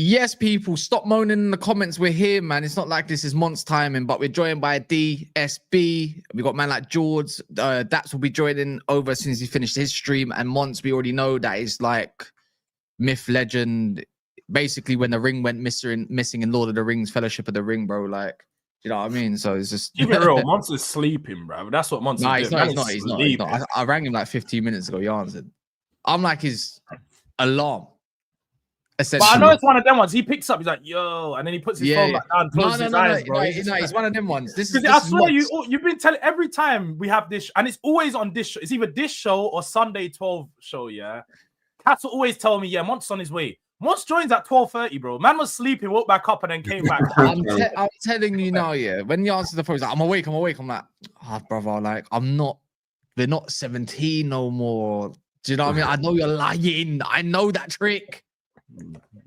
Yes, people, stop moaning in the comments. We're here, man. It's not like this is months timing, but we're joined by DSB. We got man like George. Daps will be joining over as soon as he finished his stream. And Monts, we already know that is like myth, legend. Basically, when the ring went missing in Lord of the Rings, Fellowship of the Ring, bro. Like, you know what I mean? So it's just keep it real. Monts is sleeping, bro. That's what Monts is doing. He's not. I rang him like 15 minutes ago. He answered. I'm like his alarm. But I know it's one of them ones. He picks up, he's like, yo, and then he puts his phone back down, closes his eyes, bro. He's one of them ones. I swear you've been telling every time we have this, and it's always on this show. It's either this show or Sunday 12 show, yeah. Cats will always tell me, yeah, Mont's on his way. Mont joins at 12:30, bro. Man was sleeping, woke back up, and then came back. I'm telling you now, yeah. When you answer the phone, he's like, I'm awake. I'm like, brother, like, we're not 17 no more. Do you know what I mean? I know you're lying. I know that trick.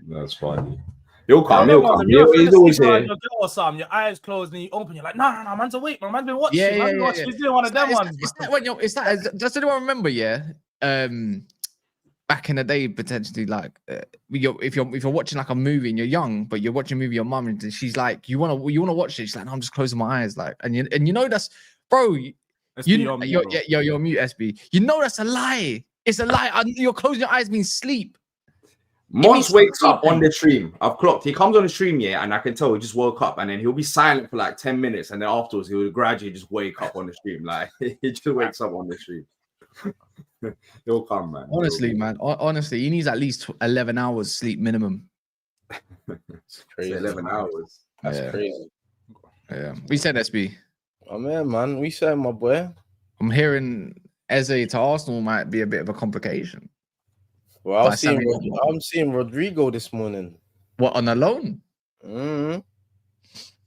That's funny. He'll come. He's always here. Or something, your eyes closed and you open. You're like, no, man's awake, man. Man's been watching. He's doing one of them ones. Does anyone remember? Yeah, back in the day, potentially, like, if you're watching like a movie and you're young, but you're watching a movie, your mum and she's like, you wanna watch it. She's like, no, I'm just closing my eyes, like, and you know that's, bro. You're mute, SB. You know that's a lie. It's a lie. You're closing your eyes means sleep. Mons wakes up on the stream. I've clocked. He comes on the stream, yeah, and I can tell he just woke up, and then he'll be silent for like 10 minutes, and then afterwards he'll gradually just wake up on the stream. Like he just wakes up on the stream. He'll come, man. Honestly, man. Honestly, he needs at least 11 hours sleep minimum. It's crazy. 11 hours. That's crazy. Yeah. We said SB. Oh man. We said, my boy. I'm hearing Eze to Arsenal might be a bit of a complication. Well, I'm seeing Rodrigo this morning. What, on a loan?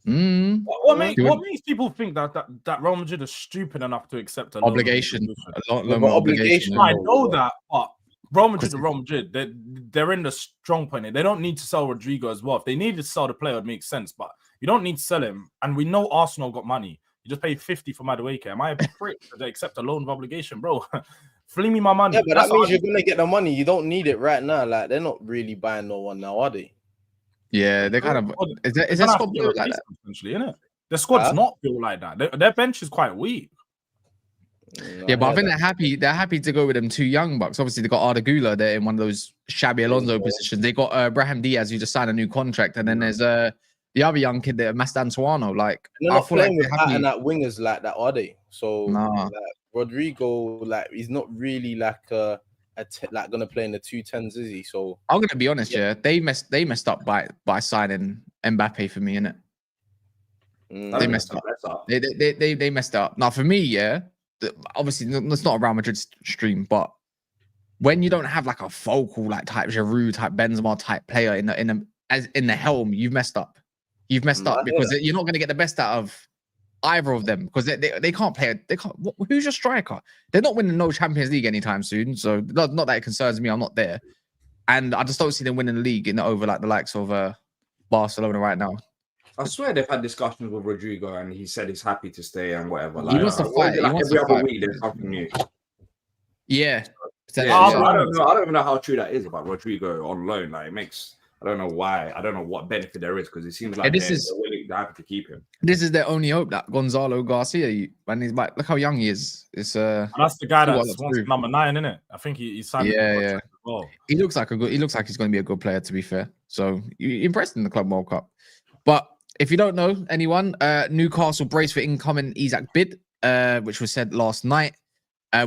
What makes people think that Real Madrid is stupid enough to accept an obligation? Obligation. I know that, but Real Madrid, they're in the strong point. They don't need to sell Rodrigo as well. If they needed to sell the player, it would make sense. But you don't need to sell him. And we know Arsenal got money. You just pay 50 for Madueke. Am I a prick that they accept a loan of obligation, bro? Fling me my money. Yeah, but that means you're gonna get the money. You don't need it right now. Like, they're not really buying no one now, are they? Yeah, they're kind of. Is their squad built like that? Essentially, isn't it? The squad's not built like that. Their bench is quite weak. Yeah, but I think they're happy. They're happy to go with them two young bucks. Obviously, they got Arda Güler there in one of those shabby Alonso positions. They got Brahim Diaz, who just signed a new contract, and then there's the other young kid there, Mastantuano. Like, they're not playing with that wingers like that, are they? So nah. Rodrigo, like, he's not really like like gonna play in the 210s, is he? So I'm gonna be honest, yeah, they messed up by signing Mbappe for me, innit? They messed up. They messed up. Now for me, yeah, obviously it's not a Real Madrid stream, but when you don't have like a focal like type Giroud, type Benzema type player in the helm, you've messed up. You've messed up because you're not gonna get the best out of either of them because they can't play. They can't. Who's your striker? They're not winning no Champions League anytime soon. So not that it concerns me. I'm not there, and I just don't see them winning the league over like the likes of Barcelona right now. I swear they've had discussions with Rodrigo, and he said he's happy to stay and whatever. Like, he wants to fight. Like every other week, there's something new. Yeah. I don't even know how true that is about Rodrigo on loan. Like, it makes. I don't know why. I don't know what benefit there is because it seems like they're happy to keep him. This is their only hope that Gonzalo Garcia, when he's back, look how young he is. It's that's the guy that's number 9, isn't it? I think he's signed. Yeah. Well. He looks like he's going to be a good player. To be fair, so he impressed in the Club World Cup. But if you don't know anyone, Newcastle brace for incoming Isak bid, which was said last night,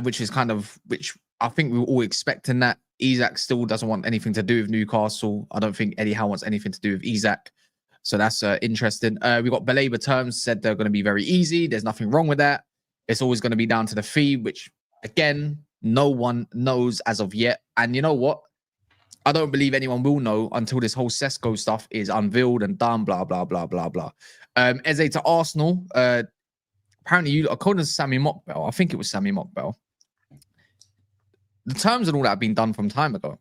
which I think we were all expecting that. Isak still doesn't want anything to do with Newcastle. I don't think Eddie Howe wants anything to do with Isak. So that's interesting. We got Baleba terms said they're going to be very easy. There's nothing wrong with that. It's always going to be down to the fee, which, again, no one knows as of yet. And you know what? I don't believe anyone will know until this whole Sesko stuff is unveiled and done, blah, blah, blah, blah, blah. Eze to Arsenal. apparently, according to Sammy Mockbell, I think it was Sammy Mockbell, the terms and all that have been done from time ago.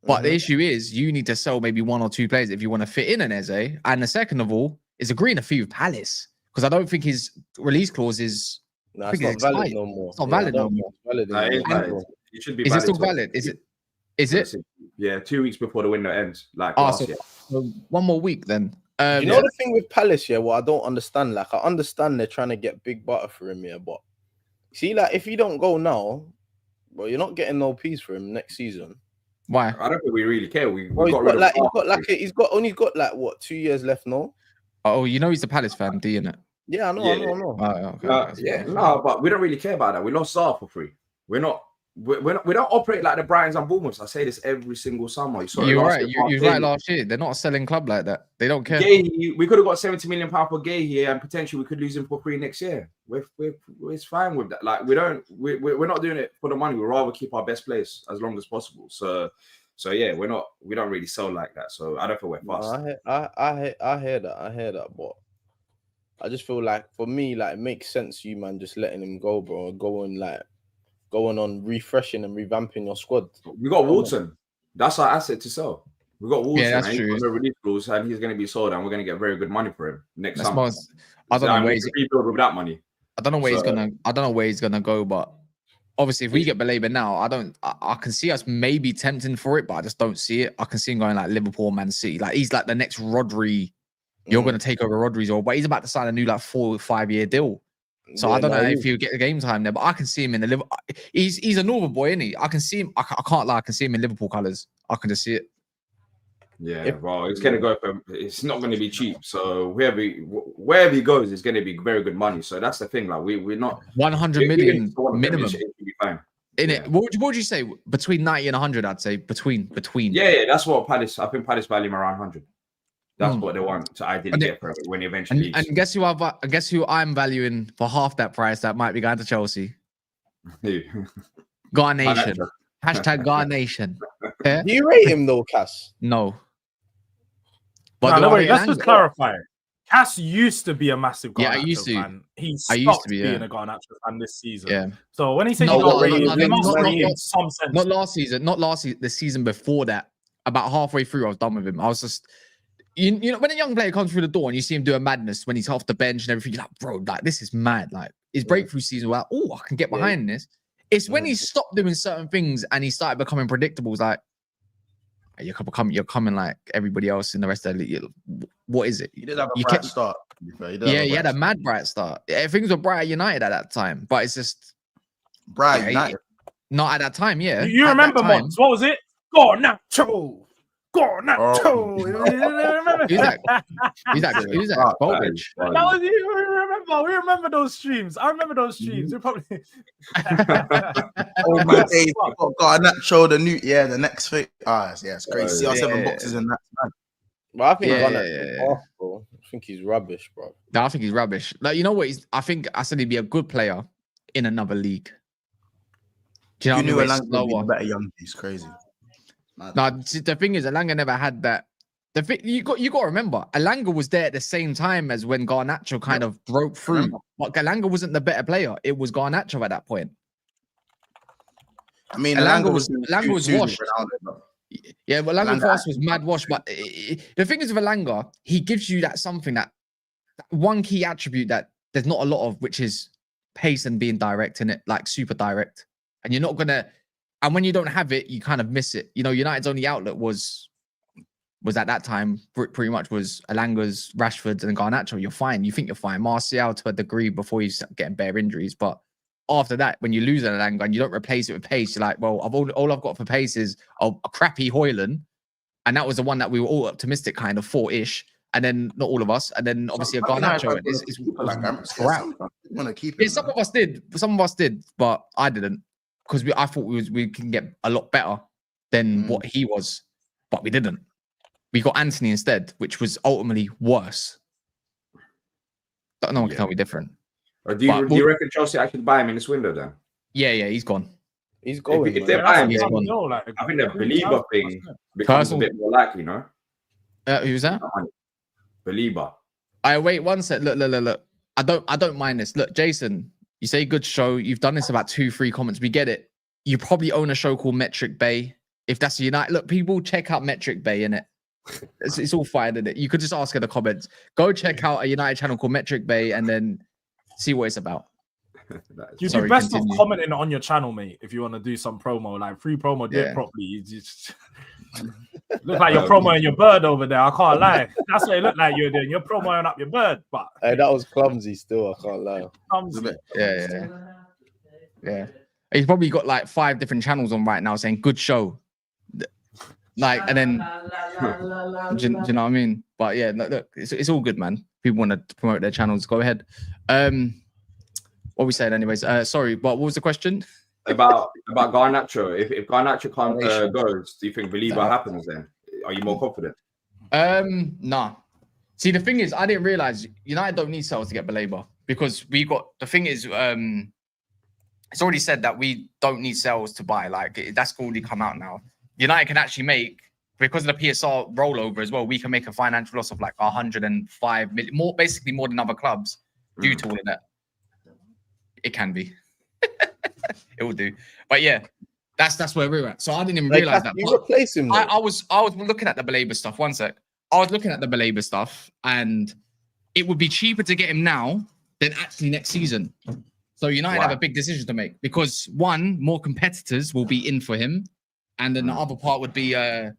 But the issue is, you need to sell maybe 1 or 2 players if you want to fit in an Eze. And the second of all is agreeing a fee with Palace, because I don't think his release clause is. No, it's not valid no more. It's not valid no more. It should be. Is it still valid? Is it? Is it? Yeah, 2 weeks before the window ends. Like so 1 more week then. You know the thing with Palace, yeah, what I don't understand, like I understand they're trying to get big butter for him here, but see, like if you don't go now, well, you're not getting no peas for him next season. Why? I don't think we really care. He's got like what 2 years left, no? Oh, you know he's a Palace fan, do you know? Yeah, I know. No, but we don't really care about that. We lost Zaha for free. We don't operate like the Bryans and Bournemouths. I say this every single summer. You're right. You're right. Last year, they're not a selling club like that. They don't care. We could have got £70 million for Gay here, and potentially we could lose him for free next year. It's fine with that. Like we're not doing it for the money. We'd rather keep our best players as long as possible. So yeah, we don't really sell like that. So I don't feel we're fast. I hear that, but I just feel like for me, like it makes sense you man just letting him go, bro. Going on refreshing and revamping your squad. We got Walton. That's our asset to sell. We got Walton. Yeah, that's true. He's on the release rules, and he's going to be sold, and we're going to get very good money for him next summer. I don't know where he's rebuild with that money. I don't know where he's gonna go, but obviously if we get Baleba now, I can see us maybe tempting for it, but I just don't see it. I can see him going like Liverpool, Man City. Like he's like the next Rodri. You're going to take over Rodri's role, but he's about to sign a new like 4 or 5 year deal. So I don't know if he'll get the game time there, but I can see him in the Liverpool. He's a Northern boy, isn't he? I can see him. I can't lie. I can see him in Liverpool colours. I can just see it. Yeah, well, it's going to go for. It's not going to be cheap. So wherever he goes, it's going to be very good money. So that's the thing. Like we're not 100 million minimum. It should be fine. In it, what would you say? Between 90 and 100, I'd say between. Yeah, that's what Palace. I think Palace value him around 100. That's what they want to ideally get for it when he eventually leaves. And guess who I'm valuing for half that price that might be going to Chelsea? Garnation. Hashtag Garnation. Yeah? Do you rate him though, Cass? No. But let's just clarify. Cass used to be a massive Garnacho fan. He stopped being a Garnacho fan this season. Yeah. So when he said he got rated, it must be in some sense. Not last season. The season before that. About halfway through, I was done with him. I was just... You know, when a young player comes through the door and you see him do a madness when he's off the bench and everything, you're like, bro, like this is mad. Like his breakthrough season, like, oh, I can get behind this. It's when he stopped doing certain things and he started becoming predictable. It's like, you're coming like everybody else in the rest of the league. What is it? He did have a bright start. He had a mad bright start. Things were bright at United at that time, but it's just bright United. Not at that time, yeah. You remember Mons? What was it? Garnacho. Garnacho. Who's that? Bobic. That was you. We remember those streams. I remember those streams. We probably. Oh my days! Garnacho, the next thing. It's crazy. CR7 boxes and that. Man. But I think I think he's rubbish, bro. No, I think he's rubbish. Like, you know what? I think I said he'd be a good player in another league. Do you know what I mean? Be better young. He's crazy. No, the thing is, Elanga never had that. The thing you got to remember, Elanga was there at the same time as when Garnacho kind of broke through. But Elanga wasn't the better player; it was Garnacho at that point. I mean, Elanga was washed. Yeah, but Elanga for us was mad wash. But the thing is with Elanga, he gives you that something that one key attribute that there's not a lot of, which is pace and being direct in it, like super direct. And you're not gonna. And when you don't have it, you kind of miss it. You know, United's only outlet was at that time pretty much was Elanga's, Rashford's, and Garnacho. You're fine. You think you're fine. Martial to a degree before you start getting bare injuries. But after that, when you lose an Elanga and you don't replace it with pace, you're like, well, all I've got for pace is a crappy Højlund. And that was the one that we were all optimistic kind of for-ish. And then not all of us. And then obviously a Garnacho is crap. Some of us did, but I didn't. Because I thought we can get a lot better than what he was, but we didn't. We got Anthony instead, which was ultimately worse. No one can tell me different. Or do you reckon Chelsea actually buy him in this window then? Yeah, he's gone. He's going. If they buy him, I think the Baleba thing becomes a bit more likely, no? Who's that? Baleba. Wait one sec. Look. I don't mind this. Look, Jason, you say good show. You've done this about 2-3 comments. We get it. You probably own a show called Metric Bay. If that's a United, look, people check out Metric Bay, innit? It's all fine, innit? You could just ask in the comments. Go check out a United channel called Metric Bay and then see what it's about. You'd be best off commenting on your channel, mate, if you want to do some promo, like free promo, do it properly. You just look like you're promoting your bird over there. I can't lie. That's what it looked like you're doing. You're promoting up your bird, but hey, that was clumsy still, I can't lie. Clumsy. Yeah. He's probably got like 5 different channels on right now saying good show. Like, and then do you know what I mean? But yeah, look, it's all good, man. People want to promote their channels. Go ahead. What we said, anyways. Sorry, but what was the question? About Garnacho. If Garnacho goes, do you think Baleba happens then? Are you more confident? Nah. See, the thing is, I didn't realize United don't need sales to get Baleba because we got. The thing is, it's already said that we don't need sales to buy. Like that's already come out now. United can actually make, because of the PSR rollover as well, we can make a financial loss of like 105 million, basically more than other clubs due to all of that. It can be. It will do. But yeah, that's where we're at. So I didn't even realize that. You replace him. I was looking at the Baleba stuff. One sec. I was looking at the Baleba stuff, and it would be cheaper to get him now than actually next season. So United have a big decision to make because one, more competitors will be in for him. And then the other part would be, other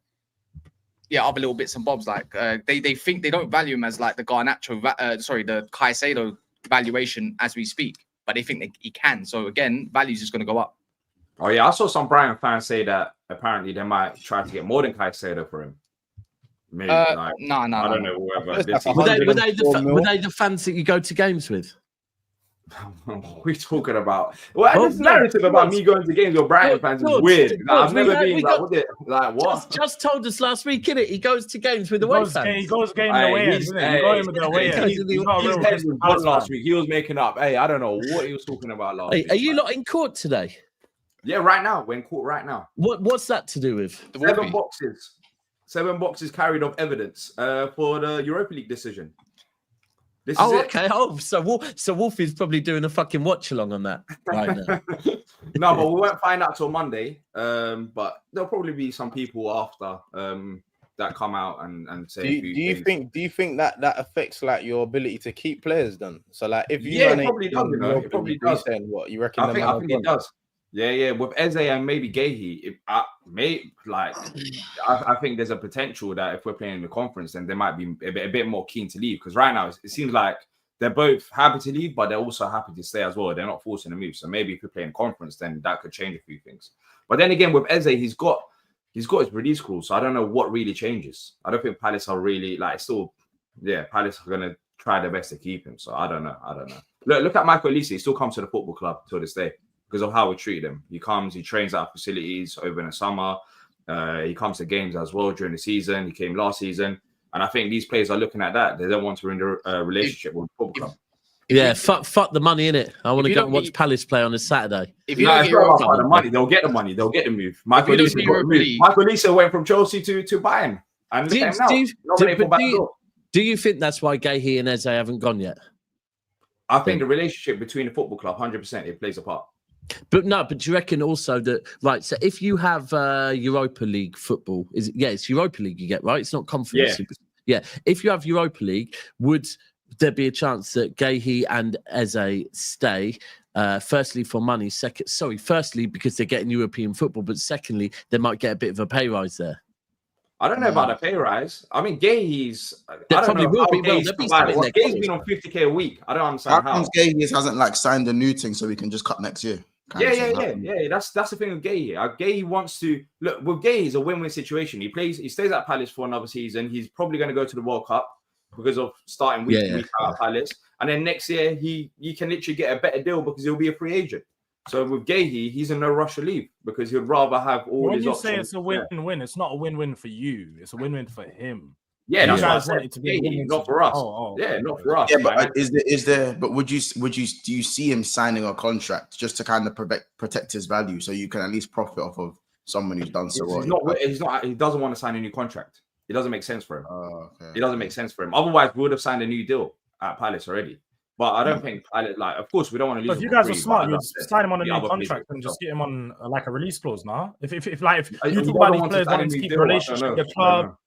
little bits and bobs. Like they think they don't value him as like the Garnacho, the Caicedo valuation as we speak, but they think he can. So again, value's just going to go up. Oh yeah, I saw some Brian fans say that apparently they might try to get more than Caicedo for him. Maybe no. I don't know. Whoever. Were they the fans that you go to games with? What are we talking about? Well, this narrative about me going to games with Brighton fans is weird. I've never been like what? Just told us last week, innit? He goes to games with the away fans. He goes game in the away ends, isn't it? He goes with the away ends. He's not real. Last week he was making up. Hey, I don't know what he was talking about last week. Are you lot in court today? Yeah, right now. We're in court right now. What's that to do with? 7 boxes carried of evidence for the Europa League decision. Okay. Oh, so Wolf is probably doing a fucking watch along on that right now. No, but we won't find out till Monday. But there'll probably be some people after that come out and say. Do you think that affects like your ability to keep players then? So like if you it probably does. It probably does. Saying what you reckon? I think it does. Yeah. With Eze and maybe Gahey, I think there's a potential that if we're playing in the conference, then they might be a bit more keen to leave. Because right now it seems like they're both happy to leave, but they're also happy to stay as well. They're not forcing a move. So maybe if we play in conference, then that could change a few things. But then again, with Eze, he's got his release clause, so I don't know what really changes. I don't think Palace are really Palace are gonna try their best to keep him. So I don't know. Look at Michael Olise. He still comes to the football club till this day because of how we treat him. He comes, he trains at our facilities over in the summer. He comes to games as well during the season. He came last season. And I think these players are looking at that. They don't want to ruin a relationship with the football club. Yeah, fuck the money, innit? I want to go and watch Palace play on a Saturday. If you don't get the money, they'll get the money. They'll get the move. Michael Olise went from Chelsea to Bayern. And do you think that's why Gahey and Eze haven't gone yet? I think the relationship between the football club, 100%, it plays a part. But do you reckon also that, right, so if you have Europa League football, it's Europa League you get, right? It's not conference. Yeah. If you have Europa League, would there be a chance that Gahey and Eze stay? Firstly, for money. Firstly, because they're getting European football, but secondly, they might get a bit of a pay rise there. I don't know about a pay rise. I mean, Gahey's. Gahey's been on 50K a week. I don't understand how. Gahey hasn't signed a new thing, so we can just cut next year. Yeah. That's the thing with Gahey. Gahey wants to look. With Gahey, it's a win-win situation. He stays at Palace for another season. He's probably going to go to the World Cup because of starting week out at Palace. And then next year, he can literally get a better deal because he'll be a free agent. So with Gahey, he's in no rush to leave because he'd rather have all his options. When you say it's a win-win, it's not a win-win for you. It's a win-win for him. Yeah, that's why I want it to be not for us. Not for us. Yeah, but is there? But do you see him signing a contract just to kind of protect his value, so you can at least profit off of someone who's done so well? He's not. He doesn't want to sign a new contract. It doesn't make sense for him. Oh, okay. It doesn't make sense for him. Otherwise, we would have signed a new deal at Palace already. But I don't think of course we don't want to lose. If you him for guys were free, smart, but you'd sign him on a the new other contract players and just stuff. get him on like a release clause now. If you talk about these players wanting to keep the relationship with the club,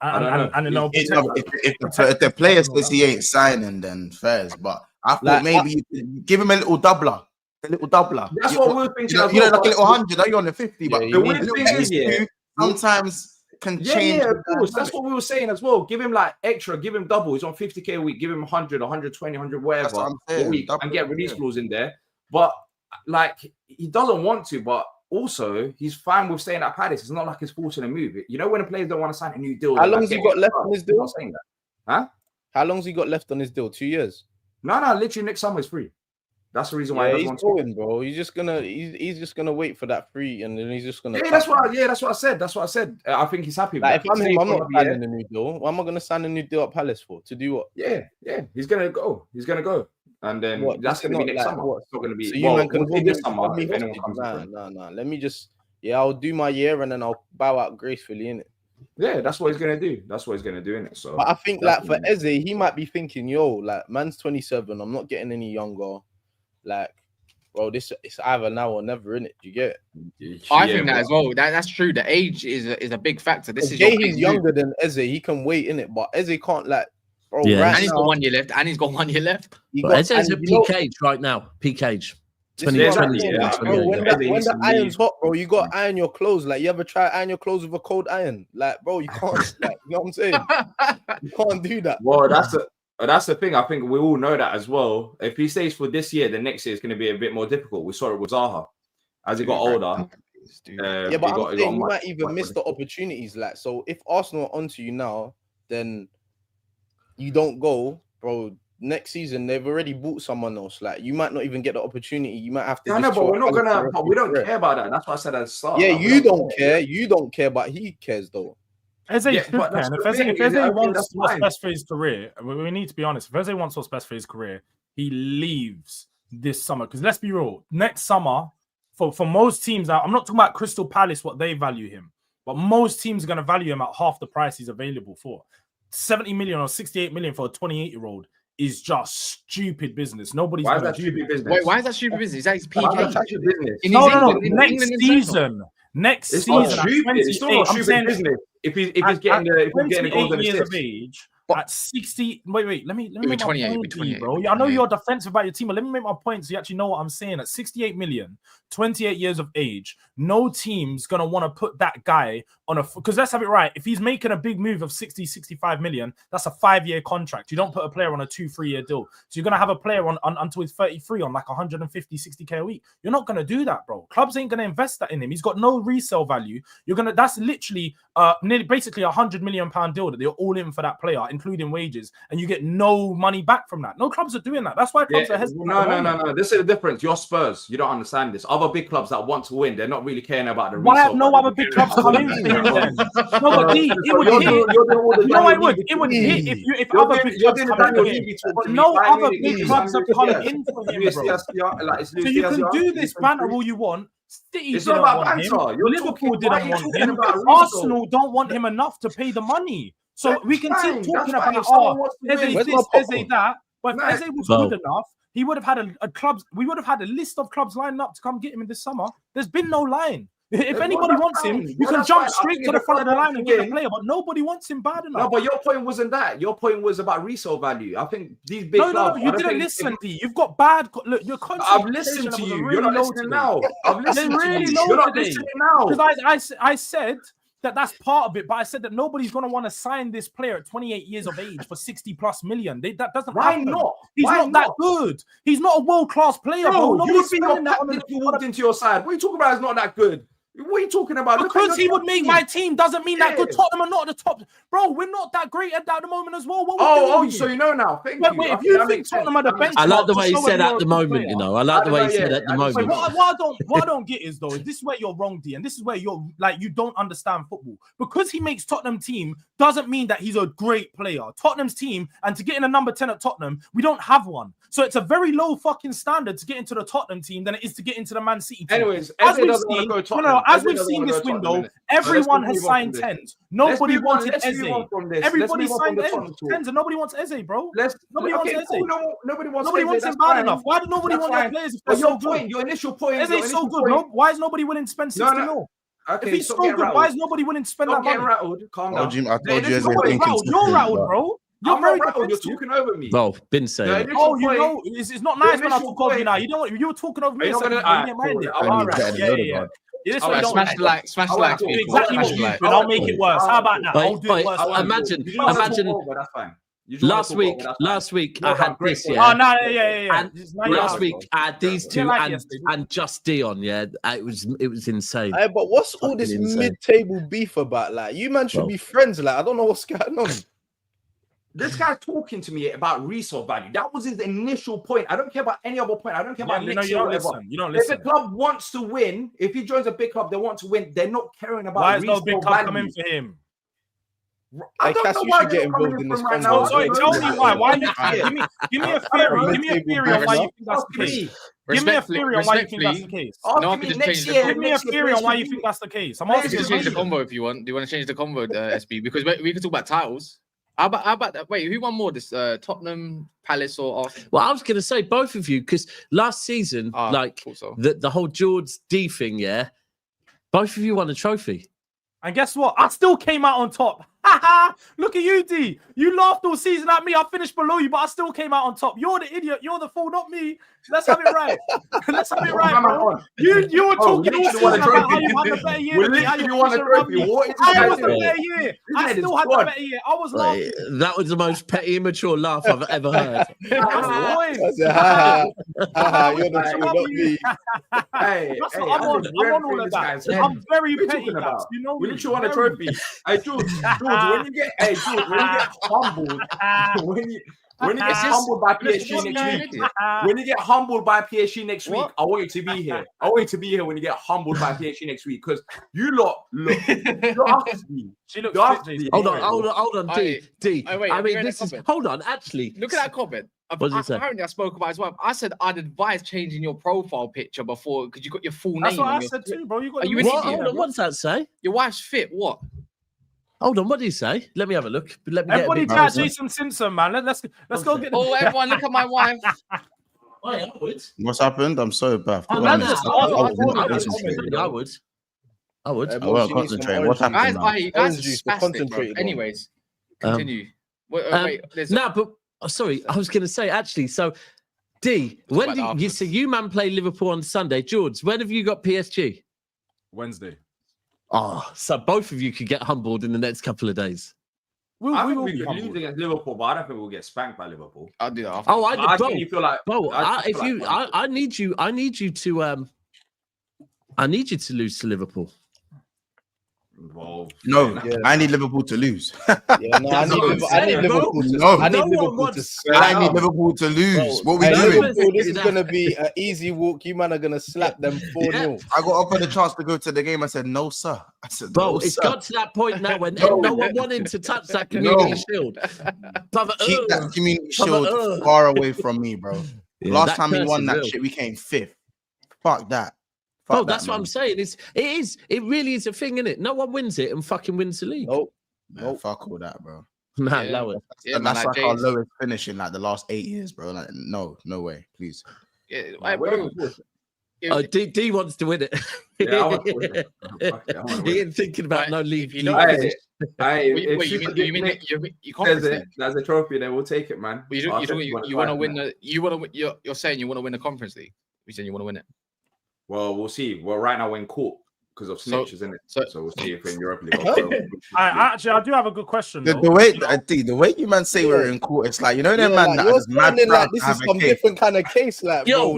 and you know, if the player says he ain't signing, then fairs. But I thought maybe you could give him a little doubler. That's what we were thinking. You know, like a little 100. Are you on the 50? But the weird thing is, sometimes can change. Yeah, of course. That's what we were saying as well. Give him like extra, give him double. He's on 50k a week. Give him 100, 120, 100, whatever a week, and get release clause in there. But like, he doesn't want to. But also, he's fine with staying at Palace. It's not like he's forcing a move. You know, when a player don't want to sign a new deal. How long's he got left on his deal? I'm not saying that. Huh? How long's he got left on his deal? 2 years. No, literally next summer is free. That's the reason why he's going, bro. He's just gonna wait for that free, and then he's just gonna. That's what I said. That's what I said. I think he's happy. Like, if I'm him, I'm not signing a new deal. What am I gonna sign a new deal at Palace for? To do what? Yeah. He's gonna go. And then that's gonna be next summer. It's not gonna be. So you man can hold this summer if anyone comes. Nah. Let me just. Yeah, I'll do my year and then I'll bow out gracefully, innit? Yeah, that's what he's gonna do. Innit? So. But I think like for Eze, he might be thinking, yo, like man's 27. I'm not getting any younger. Like, bro, it's either now or never, innit? Do you get it? I think that as well. That's true. The age is a big factor. This is he's younger than Eze. He can wait, innit? But Eze can't, like, bro. Yeah. Right and he's got 1 year left. Eze's a peak age right now. Peak age. 2020. When the iron's hot, bro, you got to iron your clothes. Like, you ever try to iron your clothes with a cold iron? Like, bro, you can't. Like, you know what I'm saying? You can't do that. Well, that's the thing. I think we all know that as well. If he stays for this year, the next year is going to be a bit more difficult. We saw it with Zaha as he got older. Yeah, but I'm saying you might even miss the opportunities. Like, so if Arsenal are onto you now, then you don't go, bro. Next season they've already bought someone else. Like, you might not even get the opportunity. You might have to. I know, but we're not gonna. But we don't care about that. That's what I said at the start. Yeah, you don't care. You don't care, but he cares though. Eze should care. If Eze wants what's best for his career, we need to be honest. If Eze wants what's best for his career, he leaves this summer. Because let's be real, next summer for most teams, I'm not talking about Crystal Palace what they value him, but most teams are going to value him at half the price he's available for. 70 million or 68 million for a 28-year-old. Is just stupid business. Nobody's. Why is that stupid business? Wait, why is that stupid business? Is that his peak age? No. Next season. It's still not stupid business. If he's getting the golden years assist. of age. At 60, wait, let me make 28, my point, 28, bro. I know you're defensive about your team, but let me make my point so you actually know what I'm saying. At 68 million, 28 years of age, no team's going to want to put that guy on because let's have it right. If he's making a big move of 60, 65 million, that's a 5-year contract. You don't put a player on a 2-3 year deal. So you're going to have a player on until he's 33 on like 150, 60k a week. You're not going to do that, bro. Clubs ain't going to invest that in him. He's got no resale value. That's literally nearly basically £100 million deal that they're all in for that player, including wages, and you get no money back from that. No clubs are doing that. That's why clubs are hesitant. No. This is the difference. You're Spurs. You don't understand this. Other big clubs that want to win, they're not really caring about the resale. Why have no other big clubs come in for him then? No, but it would hit. No, it would. It would hit if other big clubs come in. But no other big clubs have come in for him, bro. So you can do this banter all you want. City didn't want him. Liverpool didn't want him. Arsenal don't want him enough to pay the money. So we can keep talking about Eze this, Eze that. But if Eze was good enough, he would have had a clubs. We would have had a list of clubs lined up to come get him in this summer. There's been no line. If anybody wants him, you can jump straight to the front of the line and get the player. But nobody wants him bad enough. No, but your point wasn't that. Your point was about resale value. I think these big clubs. No, you didn't listen, D. You've got bad. Look, you're I've listened to you. You're not listening now. I've listened to you. You're not listening now. Because I said that's part of it, but I said that nobody's going to want to sign this player at 28 years of age for 60+ million. That doesn't happen. Not? He's not that good. He's not a world-class player. No, you would be your captain if you walked into your side. What are you talking about? Is not that good. What are you talking about? Because he would make my team doesn't mean that good. Tottenham are not at the top. Bro, we're not that great at the moment as well. So you know now. Wait, if you think Tottenham are the benchmark, I like the way he said at the moment, you know. I like the way he said at the moment. What I don't get is, though, this is where you're wrong, D, and this is where you're like, you don't understand football. Because he makes Tottenham team doesn't mean that he's a great player. Tottenham's team, and to get in a number 10 at Tottenham, we don't have one. So it's a very low fucking standard to get into the Tottenham team than it is to get into the Man City team. Anyways, Eze doesn't want to go Tottenham. as we've seen this window, everyone has signed 10s. Nobody wanted Eze. Everybody signed 10s and nobody wants Eze, bro. Nobody wants Eze. Nobody wants him bad enough. Why do nobody want their players if they're so good? Your initial point. Eze's so good. Why is nobody willing to spend 60 mil? Okay, if he's so good, why is nobody willing to spend that money? Rattled. Calm down. I told you, you're rattled, bro. You're very rattled. You're talking over me. Bro, been saying. Oh, you know, it's not nice when I talk over you now. You know what? You were talking over me. All right. Yeah. Smash the like. Smash the like. Exactly what you've been. I'll make it worse. How about that? I'll do it worse. Imagine. That's fine. Last week I had this, yeah. Oh no, yeah. And last week I had these two and just Dion, yeah. It was insane. Hey, but what's all this mid-table beef about? Like, you man should be friends. Like, I don't know what's going on. This guy talking to me about resale value. That was his initial point. I don't care about any other point. I don't care about next year or whatever. You don't listen. If a club wants to win, if he joins a big club, they want to win. They're not caring about. Why is no big club coming for him? I don't know why you're involved in this right now. Sorry, tell me why. Why give me a theory. Give me a theory on why you think that's the case. Give me a theory on why you think that's the case. Give me a theory on why you think that's the case. I'm asking you to change the combo if you want. Do you want to change the combo, SB? Because we can talk about titles. How about that? Wait, who won more? This Tottenham, Palace, or Arsenal? Well, I was going to say both of you because last season, the whole George D thing, yeah, both of you won a trophy. And guess what? I still came out on top. Look at you, D. You laughed all season at me. I finished below you, but I still came out on top. You're the idiot. You're the fool, not me. Let's have it right. Let's have it right, bro. You were talking all season about how you had a better year. I was a better year. I still had a better year. I was laughing. That was the most petty, immature laugh I've ever heard. You're the fool, not me. I'm on all of that. I'm very petty. You know, we literally won a trophy. Hey, George, when you get humbled, when you get humbled by PSG next week, when you get humbled by PSG next week, I want you to be here. I want you to be here when you get humbled by PSG next week because you lot look. She looks. Hold on, D. I mean, this is. Hold on, actually, look at that comment. Apparently, I spoke about his wife. I said I'd advise changing your profile picture before because you got your full name. That's what I said too, bro. You got. Hold on, what's that say? Your wife's fit. What? Hold on, what did he say? Let me have a look. Everybody chat Jason Simpson, man. Let's go get. Oh, everyone, look at my wife. What's happened? I'm so bad. I would. Well, concentrate. What happened? You guys are spastic. Anyways, continue. Sorry, I was going to say actually. So, D, when do you say you man play Liverpool on Sunday? George, when have you got PSG? Wednesday. Oh, so both of you could get humbled in the next couple of days. I think we could lose against Liverpool, but I don't think we'll get spanked by Liverpool. I'll do that after. I think you feel like, I need you to lose to Liverpool. Well, I need Liverpool to lose. I need Liverpool to lose. What we doing? This is gonna be an easy walk. You man are gonna slap them 4-0. I got offered a chance to go to the game. I said no, sir. I said, bro, it's got to that point now when no one wanted to touch that community shield. Keep that community shield far away from me, bro. Last time we won that shit, we came 5th. Fuck that. Oh, that's what I'm saying. It really is a thing, isn't it? No one wins it and fucking wins the league. Nope. Fuck all that, bro. Man, lower. That's like our lowest finish in like the last 8 years, bro. Like, no way, please. Bro. D wants to win it. He ain't thinking about no league. You mean there's a trophy there? We'll take it, man. You want to win you're saying you want to win the Conference League. You saying you want to win it? Well, we'll see. Well, right now we're in court because of snitches, isn't it? So we'll see if we're in Europa League. I do have a good question. The way you man say we're in court, it's like, you know, that man that is mad proud like this is some different kind of case, like, bro.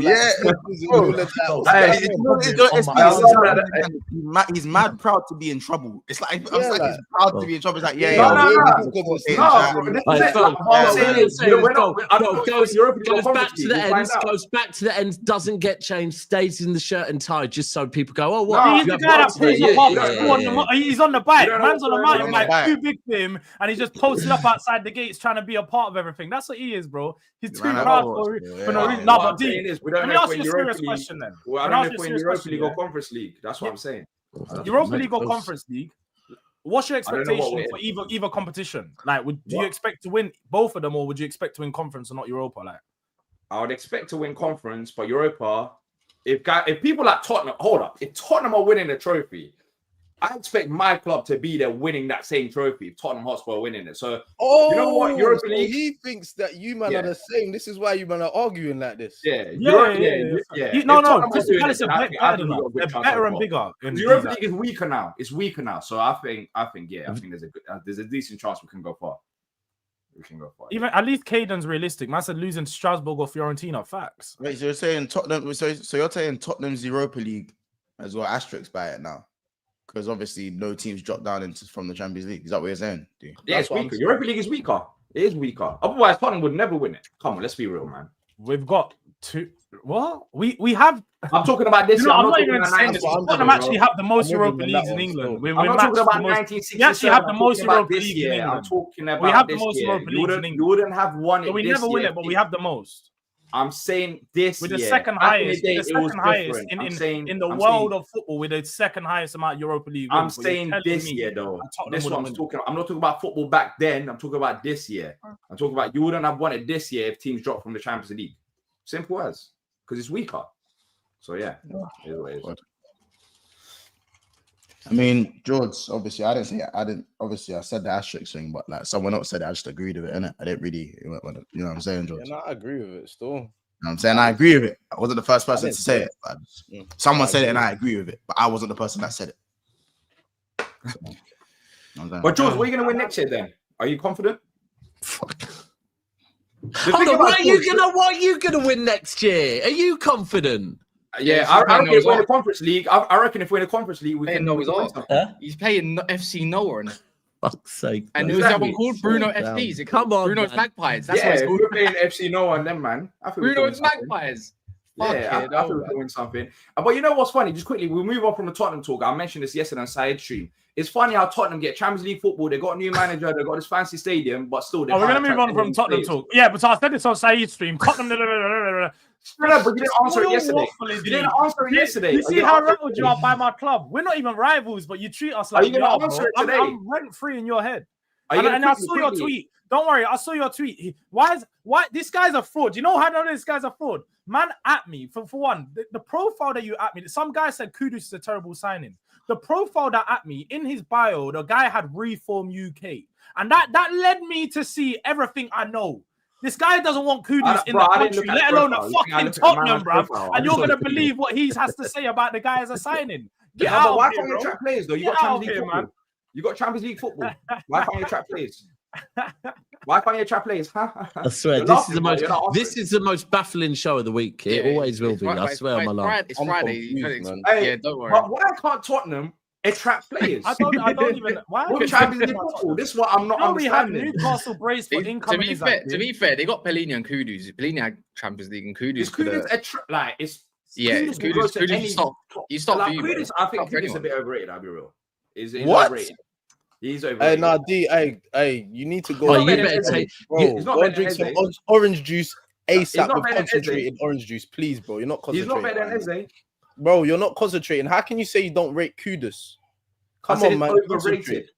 He's mad proud to be in trouble. It's like he's proud to be in trouble. It's like goes back to the end, doesn't get changed, stays in the shirt and tie, just so people go, oh, what? He's the guy that pulls up. He's on the bike. Man's on the mountain bike, too big for him, and he's just posted up outside the gates trying to be a part of everything. That's what he is, bro. He's too proud for no reason. No, but D, let me ask you a serious question then. I don't know if we're in Europa League or Conference League. That's what I'm saying. Europa League or Conference League? What's your I don't know expectation what for either competition? Like, do you expect to win both of them, or would you expect to win Conference and not Europa? Like, I would expect to win Conference, but Europa. If people like Tottenham, hold up, if Tottenham are winning the trophy, I expect my club to be there winning that same trophy. If Tottenham Hotspur are winning it, so you know what, Europa League. He thinks that you man are the same. This is why you man are arguing like this. Yeah. No, Crystal Palace are better and bigger. Europa League is weaker now. It's weaker now. So I think there's a decent chance we can go far. Even at least Caden's realistic. Man said losing to Strasbourg or Fiorentina. Facts. Wait, so you're saying Tottenham? So you're saying Tottenham's Europa League as well? Asterisk by it now, because obviously no teams dropped down from the Champions League. Is that what you're saying? Dude? Yeah, it's weaker. Europa League is weaker. It is weaker. Otherwise, Tottenham would never win it. Come on, let's be real, man. We've got two. What? We have. I'm talking about this. I'm not even saying this. Tottenham actually have the most Europa Leagues in England. I'm not talking about 1967. We actually have the most Europa Leagues in England. I'm talking about we have the most Europa Leagues in England. You wouldn't have won it. So we never win it, but we have the most. I'm saying this with the second highest, in the world of football, with the second highest amount of Europa League. I'm saying this year, though. This is what I'm talking about. I'm not talking about football back then. I'm talking about this year. I'm talking about you wouldn't have won it this year if teams dropped from the Champions League. Simple as, because it's weaker. So yeah, it is what it is. I mean, George, obviously, I said the asterisk thing, but like someone else said it, I just agreed with it, innit? I didn't really, you know what I'm saying, George? Yeah, no, I agree with it still. You know what I'm saying? I agree with it. I wasn't the first person to say it. But someone said it and I agree with it, but I wasn't the person that said it. So, but George, what are you going to win next year then? Are you confident? Hold on, what are you gonna win next year? Are you confident? Yeah, I reckon if we're in the Conference League, I reckon if we're in the Conference League, we can know his answer. He's playing FC Noah. Fuck's sake. And who's that one called? Bruno FCs. Come on, Bruno's Magpies. That's what it's called. We're playing FC Noah and them, man. Bruno's Magpies. Yeah, I feel we can win something. But you know what's funny? Just quickly, we'll move on from the Tottenham talk. I mentioned this yesterday on Side Stream. It's funny how Tottenham get Champions League football. They got a new manager. They got this fancy stadium, but still. We're going to move on from Tottenham talk. Yeah, but I said this on Side Stream. Tottenham. But you didn't answer it yesterday. You see how rattled you are by my club? We're not even rivals, but you treat us like you going to answer it today? I'm rent free in your head. And I saw your tweet. Don't worry, I saw your tweet. Why this guy's a fraud? You know how I know this guy's a fraud? Man at me for one. The profile that you at me, some guy said Kudus is a terrible signing. The profile that at me in his bio, the guy had Reform UK, and that led me to see everything I know. This guy doesn't want Kudus in the country, let alone a fucking Tottenham, bruv. And you're gonna believe what he has to say about the guy as a signing. Get out! Why can't you track players though? You got Champions League football. You got Champions League football. Why can't you track players? Why can't you trap players? I swear, this is the most baffling show of the week. It always will be. I swear on my life. It's Friday. Yeah, don't worry. But why can't Tottenham attract players? I don't even. Why? Champions League football? This is what I'm not understanding. We have Newcastle braced for incoming. To be fair, they got Bellini and Kudus. Bellini had Champions League and Kudus. Kudus You stop. I think Kudus is a bit overrated. I'll be real. He's overrated. He's overrated. Hey, you need to go. You better take. Go and drink some orange juice ASAP with concentrated orange juice, please, bro. You're not concentrating. He's not better than Eze. Bro, you're not concentrating. How can you say you don't rate Kudus? Come on, man. Overrated.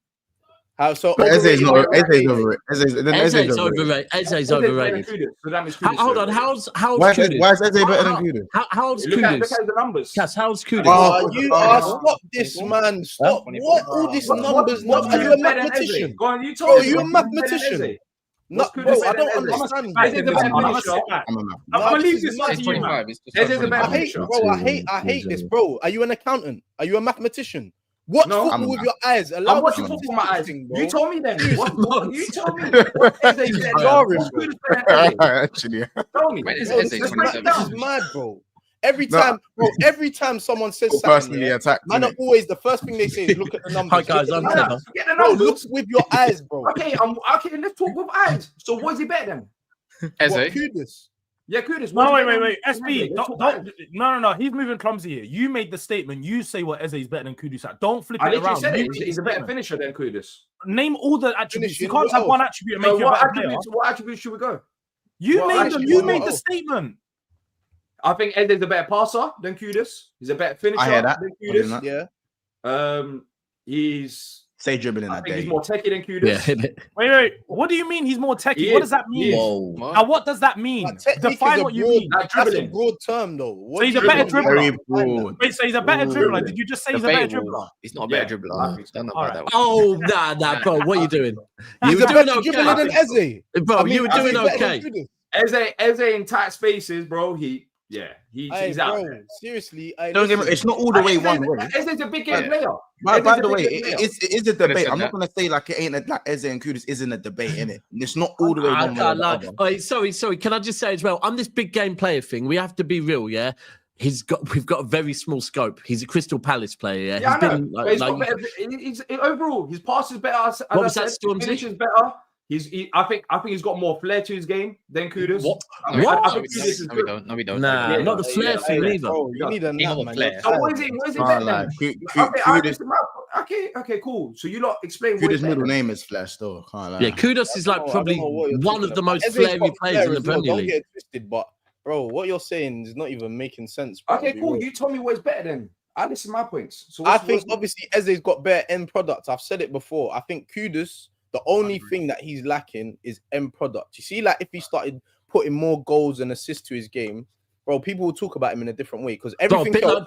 How so? Eze's not. Eze's overrated. Eze's overrated. Eze's overrated. Hold on. How's Kudus? Why is Eze better than Kudus? How's Kudus? Kudus? Look at the numbers. Cass, how's Kudus? Stop this, man. Stop. What? All these numbers. Are you a mathematician? Go on, you told me. Are you a mathematician? No, bro, I don't understand. I'm gonna leave this one to you, man. I hate this, bro. Are you an accountant? Are you a mathematician? Watch football with your eyes. I'm watching football with my eyes. You told me then. You told me. What is Eze? Actually, tell me. This is mad, bro. Every time someone says something, man, always the first thing they say is look at the numbers. Hi guys, I'm clever. Bro, look with your eyes, bro. Okay, let's talk with eyes. So what is he better than? Eze? Kudus. Yeah, Kudus. No, wait. SB, no. He's moving clumsy here. You made the statement. You say what Eze is better than Kudus at. Don't flip it around. He's a better finisher than Kudus. Name all the attributes. You can't have one attribute and make you a better player. What attributes should we go? You made the statement. I think Eze is a better passer than Kudus. He's a better finisher than Kudus. Yeah. He's Say dribbling I that think day. he's more techie than Kudus. Yeah. Wait. What do you mean he's more techie? He What is. does that mean? Whoa. Now, what does that mean? Like, technique Define is a what you broad- mean. Like That's a dribbling. broad term, though. So he's a better dribbler. Very broad. Wait, so he's a better Ooh. dribbler? Did you just say he's a better dribbler? He's not a better Yeah, dribbler. I think so. Don't know All about right. that. Oh, nah, bro. What are you doing? He's You a were doing better dribbler okay. than Eze. Bro, I mean, you were Eze's doing better than okay. Kudus. Eze in tight spaces, bro. He's out Bro, there. seriously. Don't get me. It's not all the way one way. Eze's a big game Yeah. player. By Eze's the a way, big game player. it is a debate. said I'm not that. gonna say like it ain't like Eze and Kudus isn't a debate, innit? It's not all the way I one way. can't or the lie. other. Wait, sorry. Can I just say as well, on this big game player thing, we have to be real, yeah? We've got a very small scope. He's a Crystal Palace player, yeah? Yeah, I know. been But he's got better. Overall, his pass is better. As What I was that, said, Stormzy? his finish is better. I think he's got more flair to his game than Kudus. What? I No, think no, Kudus we is don't. good. No, we don't. Nah, Yeah, not the flair thing either. Bro, you need a Ain't nap, no man. flair. So what is it? What is it Nah, better like, than? Okay, cool. So you lot explain what Kudus' is better. middle name is Flash, though. Can't lie. Yeah, Kudus is like I don't probably know what you're one talking of the about. most Eze's flary got players flair in the as well. Premier Don't League. get it twisted, but bro, what you're saying is not even making sense. Bro, Okay, be cool. real. You told me what is better than. I listen to my points. So I think obviously Eze's got better end products. I've said it before. I think Kudus, the only thing that he's lacking is end product. You see, like if he started putting more goals and assists to his game, bro, people will talk about him in a different way because Bro, a everything bit else,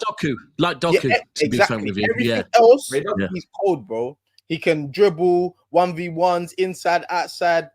like Doku, to be frank exactly. with you. Everything Yeah. else, Yeah. he's cold, bro. He can dribble 1v1s, inside, outside,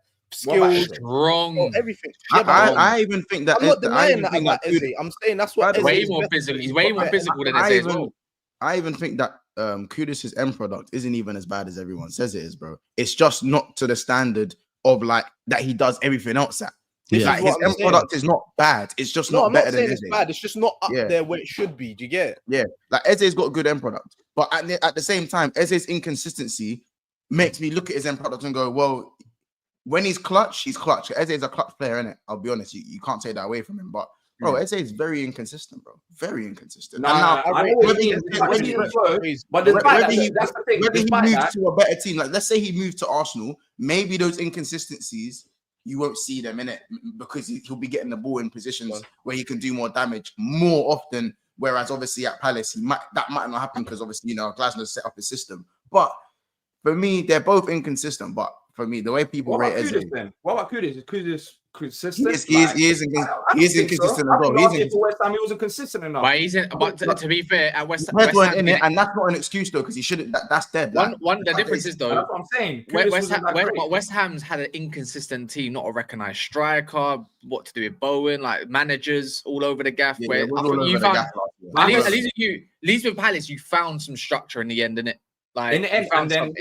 What about skills, Eze? Wrong. bro, everything. Yeah, but I even think that I'm not I denying even that think about that Eze. I'm saying that's what By the Eze way, Way is more best physical. at. He's way more Better. physical than I Eze as even well. I even think that Kudus' end product isn't even as bad as everyone says it is, bro. It's just not to the standard of like that he does everything else at. Yeah. Like This is his what I'm end saying. product is not bad. It's just No, not I'm not better than saying it's Eze. bad. It's just not up Yeah. there where it should be. Do you get it? Yeah, like Eze's got a good end product, but at the same time, Eze's inconsistency makes me look at his end product and go, well, when he's clutch, he's clutch. Eze's a clutch player, innit? I'll be honest, you can't take that away from him. But bro, Eze is very inconsistent, bro. Very inconsistent. And now, I know whether what he- you mean. whether he- But despite whether he- that, that's the thing. whether he Despite moves that, to a better team, like let's say he moved to Arsenal, maybe those inconsistencies you won't see them in it because he'll be getting the ball in positions where he can do more damage more often. Whereas obviously at Palace, that might not happen because obviously Glasner set up his system. But for me, they're both inconsistent. But for me, the way people what rate about Eze, Kudus then? What about Kudus? Is Kudus consistent? he is inconsistent as well. He is For West Ham, he wasn't consistent enough. But he's in, but to be fair, at West West weren't Ham, in it, and that's not an excuse though, because he shouldn't. That's dead. the difference is though, That's what I'm saying. West Ham's had an inconsistent team, not a recognised striker. What to do with Bowen, like managers all over the gaff. Where I think you found, at least with Palace, you found some structure in the end, innit? Like in the end, and then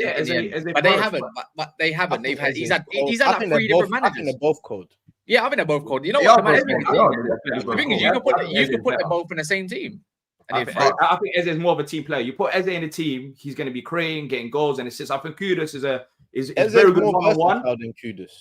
but they haven't. But they haven't. They've had. He's had like 3 different managers. I think they're both cold. Yeah, I think they're both cold. You know They what? are The both thing is, you could put them both in the same team. I think Eze is more of a team player. You put Eze in the team, he's going to be creating, getting goals and assists. I think Kudus is very good one-on-one. Than Kudus.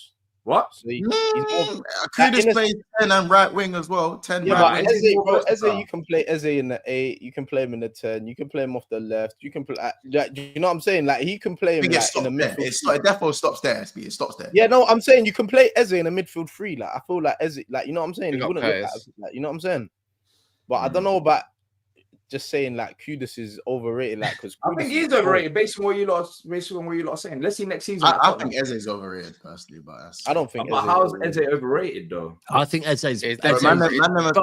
What? So he's more, Kudus plays 10 and right wing as well. 10 yeah, right but wing. Eze, you can play Eze in the 8. You can play him in the 10. You can play him off the left. You can play. Like, you know what I'm saying? Like he can play him like, in the midfield. It definitely stops there. It stops there. Yeah, no, I'm saying you can play Eze in a midfield 3. Like I feel like Eze, like you know what I'm saying. Big He up wouldn't look players. at us, like you know what I'm saying. But I don't know about just saying like Kudus is overrated. Like because I think he's overrated based on what you lot are saying. Let's see next season. I think Eze is overrated personally, but I don't think. But how is Eze overrated though? I think Eze's It's Eze's- man, bro,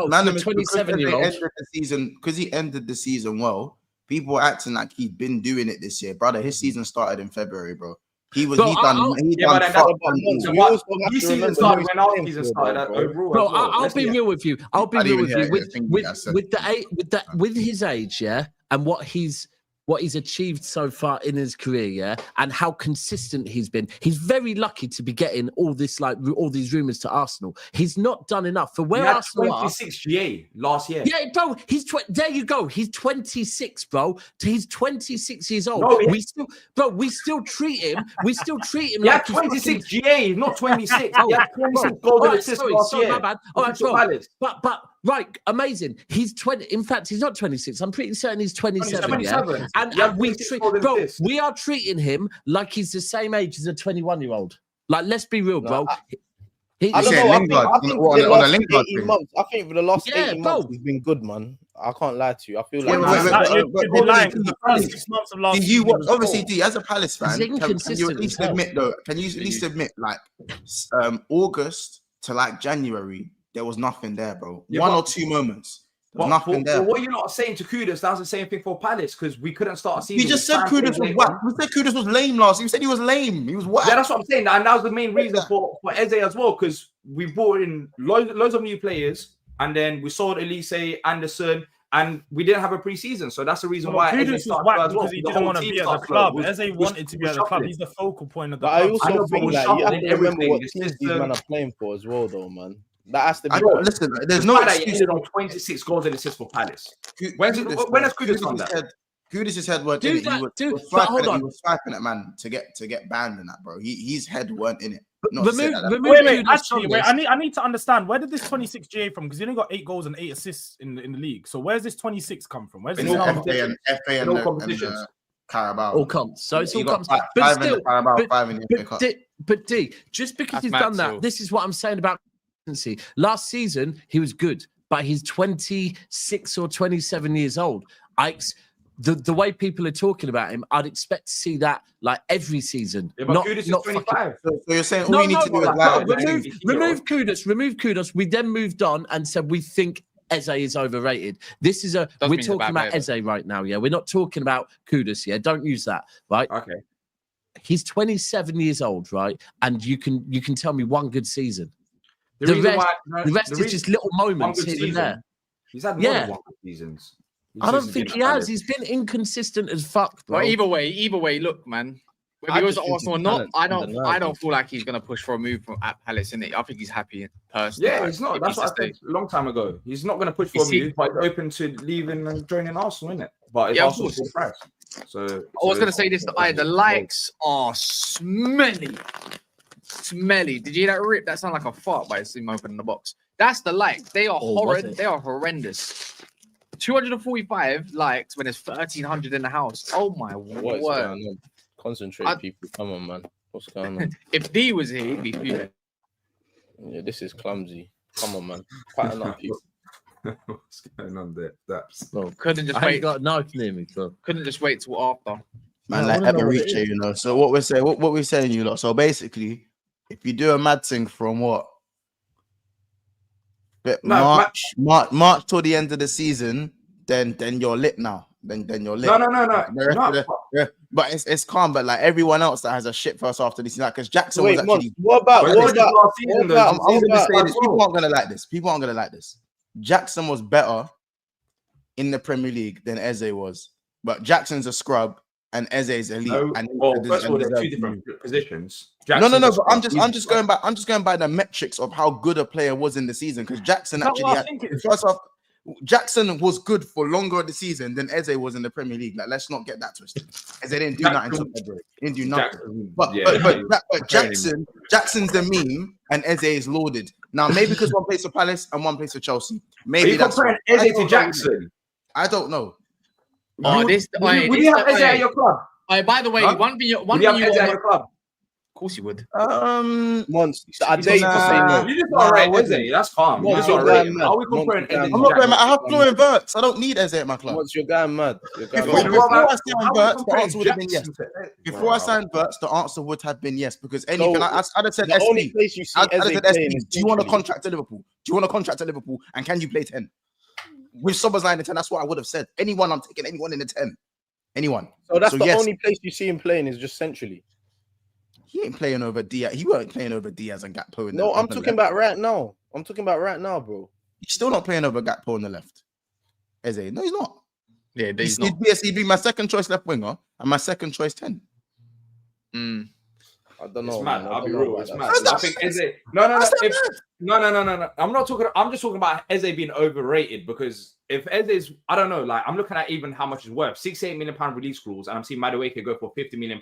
man, for because 27-year-old. ended the season because he ended the season well. People are acting like he'd been doing it this year, brother. His season started in February, bro. He was Bro, he done. We also have This to season remember started who when our he's season playing started for, overall. Bro, as well. I'll Let's be see. real with you. I'll be I real didn't with even you. hear anything With his age, yeah, and what he's achieved so far in his career, yeah, and how consistent he's been. He's very lucky to be getting all these rumors to Arsenal. He's not done enough for where He had Arsenal are. 26 GA last year. Yeah, bro, there you go. He's 26, bro. He's 26 years old. No, we still treat him. We still treat him He like had he's 26 GA, not 26. Oh, He had 26 bro. goals All and right, assists sorry, last sorry, year. my bad. All right, Crystal bro. Palace. But right, amazing. He's 20. In fact, he's not 26. I'm pretty certain he's 27. Yeah? 27. And He had we 26 treat, goals and bro, assists. we are treating him like he's the same age as a 21-year-old. Like, let's be real, bro. I don't know. I think on the a last Lingard 18 thing. months. I think for the last Yeah, 18 bro. months, he's been good, man. I can't lie to you. I feel Wait, like You'd be lying. The first 6 months of last Do you season, watch, was obviously, poor. D, as a Palace fan, He's can you inconsistent at least as hell. admit though? Can you at least admit like August to like January, there was nothing there, bro. Yeah, One but- or two moments. There's nothing there. But what you're not saying to Kudus, that's the same thing for Palace because we couldn't start a season. We just said Kudus was whack. We said Kudus was lame last. You said he was lame. He was whack. Yeah, that's what I'm saying. And that was the main reason for Eze as well, because we brought in loads of new players, and then we sold Elise, Anderson, and we didn't have a preseason. So that's the reason why Kudus Eze was started whack as well. because he The didn't whole want to team be at the started club. slow. Eze wanted to be at the club. He's the focal point of the But I club. also think that you have to remember everything, what the teams these system. men are playing for as well, though, man. That has to be. I don't listen. There's no Despite that, he excuse. ended on 26 goals and assists for Palace. When has Kudus done that? Kudus' head weren't Do in it. that, He was but hold swiping on. He was swiping at man to get banned in that, bro. His head weren't in it. Not Remove, to say that. remove Wait, Kudus actually, from wait. this. I need to understand, where did this 26 GA from? Because he only got 8 goals and 8 assists in the league. So where's this 26 come from? Where's In this all number? FA and all the competitions. Carabao. All comps. So it's He all got comps. five But in the still, Carabao, 5 in the FA Cup. but D, just because That's he's mad done that, still. this is what I'm saying about consistency. Last season, he was good, but he's 26 or 27 years old. The way people are talking about him, I'd expect to see that like every season. Yeah, but Kudus is 25. So you're saying all you need to do is remove Kudus. We then moved on and said we think Eze is overrated. This is Doesn't we're mean he's a talking bad about player, Eze right now. Yeah, we're not talking about Kudus. Yeah, don't use that. Right? Okay. He's 27 years old, right? And you can tell me one good season. The rest is just little moments here and there. He's had more than one good seasons. I don't think he has. He's been inconsistent as fuck, bro. Well, either way, look, man. Whether he goes to Arsenal or not, I don't feel like he's gonna push for a move from at Palace, innit? I think he's happy personally. Yeah, like, he's not. if That's he's what I to said a long time ago. He's not going to push for a move, but he's open to leaving and joining Arsenal, isn't it? But if Yeah, of Arsenal's full price. So I was gonna say this. The likes are smelly. Smelly. Did you hear that rip? That sounded like a fart by him opening the box. That's the likes. They are horrid. They are horrendous. 245 likes when there's 1,300 in the house. Oh my What is word! going on? Concentrate, people. Come on, man. What's going on? If D was here, he'd be fuming. Yeah, this is clumsy. Come on, man. Quite enough, people. What's going on there? That's Bro, Couldn't just I ain't wait. got a knife near me, bro. Couldn't just wait till after. Man, Yeah, I like wanna know what it Eberiche, is. you know. So what we're saying, what we're saying, you lot. So basically, if you do a mad thing from what? March till the end of the season, then you're lit now. Then you're lit. No. But it's calm. But like everyone else that has a shit first after this, like because Jackson Wait, was actually. what about? I'm gonna say this. what People about- aren't gonna like this. People aren't gonna like this. Jackson was better in the Premier League than Eze was, but Jackson's a scrub and Eze is elite. And First of all, they're two different positions. No. But I'm just going back. I'm just going by the metrics of how good a player was in the season because Jackson actually had first off. Jackson was good for longer of the season than Eze was in the Premier League. Like, let's not get that twisted. Eze didn't do nothing until February. He didn't do nothing. But Jackson's the meme and Eze is lauded. Now, maybe because one plays for Palace and one plays for Chelsea. Maybe that's comparing Eze to Jackson. I don't know. Oh, this. Would you have Eze at your club? By the way, Huh? one thing Would you have Eze at your club? Of course you would. Months. I dare you to say no. You just not right, Eze. That's calm. Months, That's all you're right. going Are we mad. comparing Months, Eze you're to I'm not going Jackson? mad. I have Florian Wirtz. I don't need Eze at my club. Once you're going mad. You're going Before mad. I signed Wirtz, the answer would have been yes. Before I signed Wirtz, the answer would have been yes because anything. I'd have said The only SB. place you see I'd have Eze said playing SB. is Do you want a centrally. contract at Liverpool? Do you want a contract at Liverpool? And can you play 10? With Sober's 9 and 10, that's what I would have said. Anyone, I'm taking anyone in the 10. Anyone. So that's the yes. only place you see him playing is just centrally. He ain't playing over Diaz. He weren't playing over Diaz and Gakpo. No, I'm talking about right now. I'm talking about right now, bro. He's still not playing over Gakpo on the left. Eze, no, he's not. Yeah, he's not. He'd be my second choice left winger and my second choice 10. I don't know. It's mad. Man. I'll be don't know real. about It's that. mad. I think Eze. No. I'm not talking. I'm just talking about Eze being overrated because if Eze's, I don't know. Like I'm looking at even how much it's worth. £68 million release clause, and I'm seeing Madueke go for £50 million.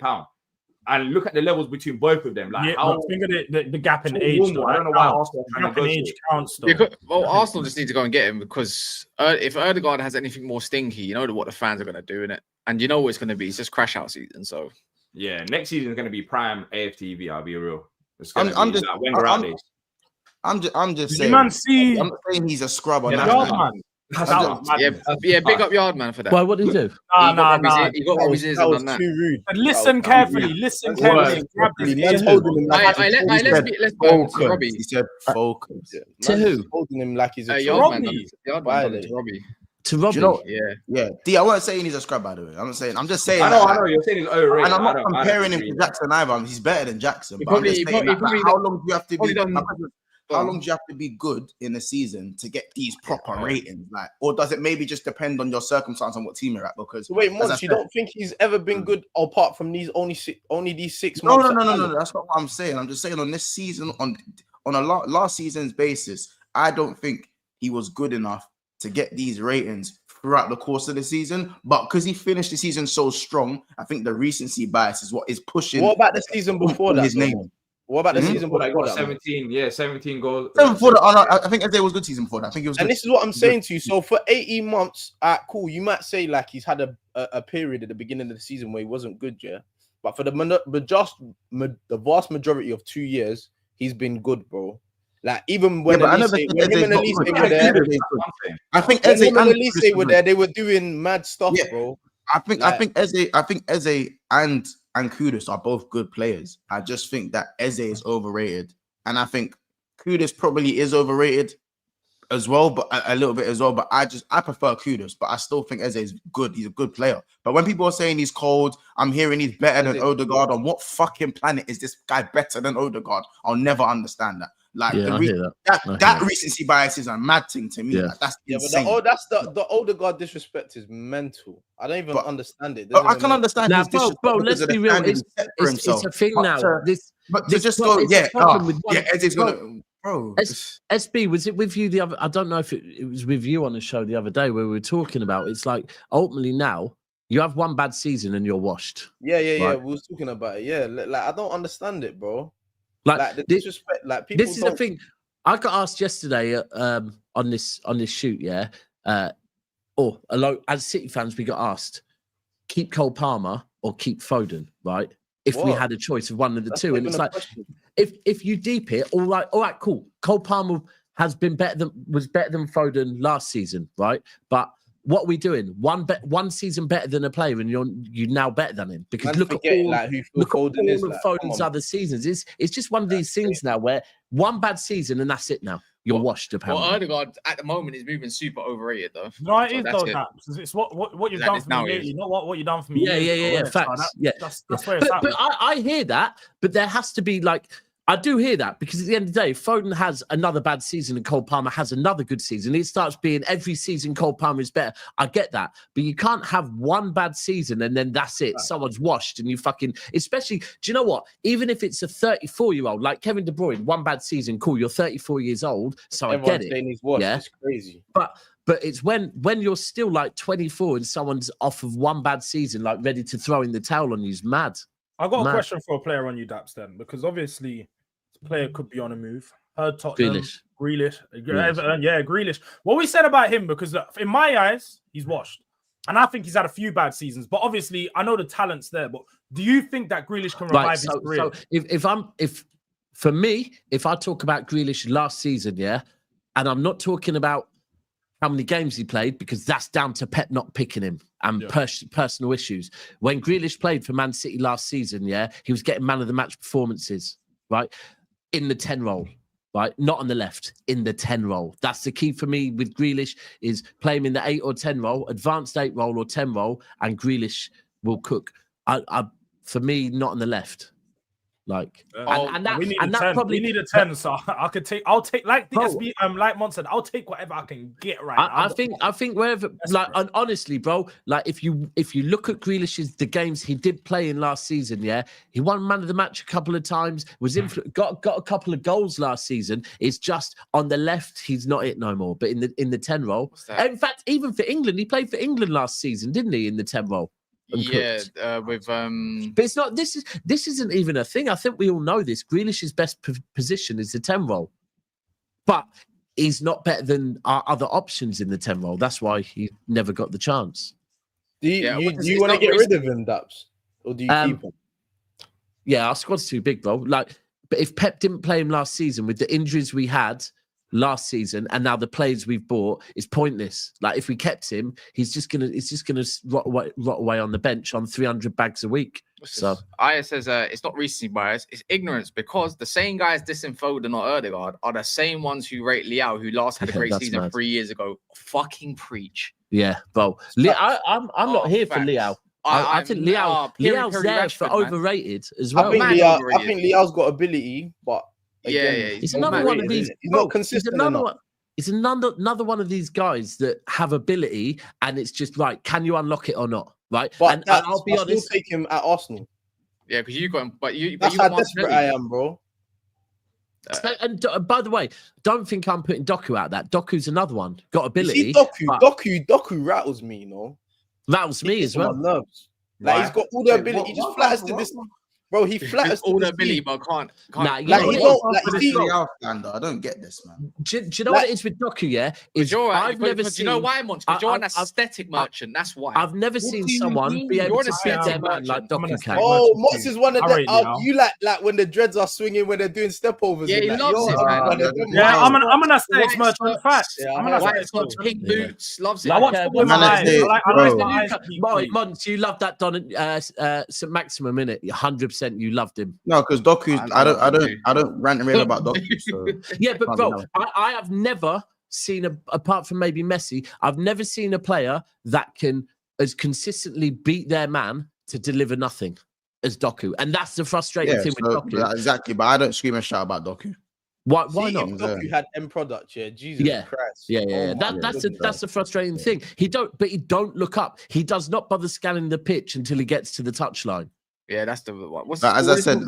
And look at the levels between both of them. Like Yeah, how think of the gap in it's age. normal. I don't know why Arsenal are trying Gap to in go age to counts though. Well, Arsenal just need to go and get him because if Erdegaard has anything more stinky, you know what the fans are going to do in it, and you know what it's going to be. It's just crash out season. So yeah, next season is going to be prime AFTV. I'll be real. It's I'm going to be just- like Wenger out days. I'm just Did saying. you man see? I'm not saying he's a scrub or Yeah, nothing. man. Yeah, big up Yardman for that. Why? What did he do? Nah. He got Robbie's ears That and was done that. too rude. And listen carefully. Listen carefully. Grab his Man's ears. holding him like Let's Focus. to Robbie. He said focus. To who? Holding him like he's a Yardman Robbie. done it to Robbie. To Robbie. Do you know? Yeah. D, I wasn't saying he's a scrub, by the way. I'm just saying. I know. You're saying he's overrated. And I'm not comparing him to Jackson either. He's better than Jackson. But I'm just saying, how long do you have to be? How long do you have to be good in a season to get these proper ratings? Like, or does it maybe just depend on your circumstance and what team you're at? Because wait, Mons, you don't think he's ever been good apart from these only these 6 no, months? No. That's not what I'm saying. I'm just saying on this season, on a last season's basis, I don't think he was good enough to get these ratings throughout the course of the season. But because he finished the season so strong, I think the recency bias is what is pushing. What about the season before that? His name. What about the season before I that? got 17 goals. I think Eze was good season before that. I think he was good. And this is what I'm saying to you. So for 18 months, cool, you might say like he's had a period at the beginning of the season where he wasn't good, yeah. But for the vast majority of 2 years, he's been good, bro. Like even when him and Elise were there, I think Eze and Elise were there, they were doing mad stuff, bro. I think Eze and Kudus are both good players. I just think that Eze is overrated, and I think Kudus probably is overrated as well, but a little bit as well. But I prefer Kudus, but I still think Eze is good. He's a good player. But when people are saying he's cold, I'm hearing he's better than Odegaard. On what fucking planet is this guy better than Odegaard? I'll never understand that. Like that recency bias is a mad thing to me. Yeah. Like, that's insane. But the Odegaard disrespect is mental. I don't even understand it. I can understand now, his bro, let's be real. It's a thing now. But to just go, Eze's gonna, bro. SB, was it with you the other? I don't know if it was with you on the show the other day where we were talking about. It's like ultimately now you have one bad season and you're washed. Yeah. We was talking about it. Yeah, like I don't understand it, bro. Like the disrespect, like people. This is the thing. I got asked yesterday on this shoot, yeah. As City fans, we got asked, keep Cole Palmer or keep Foden, right? If we had a choice of one of the two, and it's like, if you deep it, all right, cool. Cole Palmer was better than Foden last season, right? But what are we doing? One season better than a player, and you're now better than him because look at all of Foden's other seasons. It's just one of these things now where one bad season and that's it. Now you're washed. Apparently, well, Odegaard at the moment is moving super overrated though. No, it is though. It's what you've done for me lately, not what you've done for me. Yeah. Facts. That's where it's at. But I hear that. But there has to be like. I do hear that because at the end of the day, Foden has another bad season and Cole Palmer has another good season. It starts being every season Cole Palmer is better. I get that. But you can't have one bad season and then that's it. Someone's washed and you fucking, especially, do you know what? Even if it's a 34-year-old, like Kevin De Bruyne, one bad season, cool, you're 34 years old. So I get it. He's washed. It's crazy. But it's when you're still like 24 and someone's off of one bad season, like ready to throw in the towel on you is mad. I got a question for a player on you, Daps, then, because obviously the player could be on a move. Heard Tottenham, Grealish. Grealish. What we said about him, because in my eyes, he's washed. And I think he's had a few bad seasons, but obviously I know the talent's there. But do you think that Grealish can revive his career? So if I talk about Grealish last season, yeah, and I'm not talking about how many games he played because that's down to Pep not picking him and personal issues. When Grealish played for Man City last season, yeah, he was getting man of the match performances, right? In the 10 role, right? Not on the left, in the 10 role. That's the key for me with Grealish is play him in the 8 or 10 role, advanced 8 role or 10 role, and Grealish will cook. For me, not on the left. Like, we need a 10, so I'll take like Mont said, I'll take whatever I can get right. I think wherever, like, honestly, bro, like if you look at Grealish's the games he did play in last season, yeah, he won man of the match a couple of times, got a couple of goals last season. It's just on the left, he's not it no more. But in the 10 role, in fact, even for England, he played for England last season, didn't he? In the 10 role. With but it's not. This isn't even a thing. I think we all know this. Grealish's best position is the 10 role, but he's not better than our other options in the 10 role. That's why he never got the chance. Do you want to get rid of him, Daps, or do you keep him? Yeah, our squad's too big, bro. Like, But if Pep didn't play him last season with the injuries we had last season, and now the players we've bought, is pointless. Like if we kept him, he's just gonna rot away on the bench on 300 bags a week. So Aya says it's not recency bias, it's ignorance, because the same guys dissing Foden or Erdegaard are the same ones who rate Leao, who last had a great season mad. 3 years ago. Fucking preach. Yeah, bro. I'm not here for Leao. I think Leao's there for overrated as well. I think Leao's got ability, but again, he's another one of these. He's not consistent enough. It's another one of these guys that have ability, and it's just right. Can you unlock it or not? Right. But and I'll be honest. Take him at Arsenal. Yeah, because you got him. But that's how desperate I am, bro. And by the way, don't think I'm putting Doku out. That Doku's another one. Got ability. Doku rattles me, you know. Rattles me as well. Nerves. Like he's got all the ability. He just flatters to this. Bro, he flatters all the ability, but can't. Nah, I don't get this, man. Do you know what it is with Doku? Yeah, I've never seen. You know why, Monch? Because you're an aesthetic merchant. That's why. I've never seen someone be able to beat their man like Doku can. Oh, Mott's is one of the. You like when the dreads are swinging when they're doing stepovers. Yeah, he loves it, man. Yeah, I'm an aesthetic merchant. Fact. White socks, pink boots, loves it. I watch football with my eyes. Monch, you love that Don St. Maximum, innit? 100%. You loved him. No, because Doku, I don't rant and rave about Doku. So. Yeah, but bro, I have never seen apart from maybe Messi, I've never seen a player that can as consistently beat their man to deliver nothing as Doku, and that's the frustrating thing with Doku. Yeah, exactly, but I don't scream and shout about Doku. Why not? Doku had end product, Jesus Christ. Yeah. That's the frustrating thing. He don't look up. He does not bother scanning the pitch until he gets to the touchline. Yeah, that's the as I said.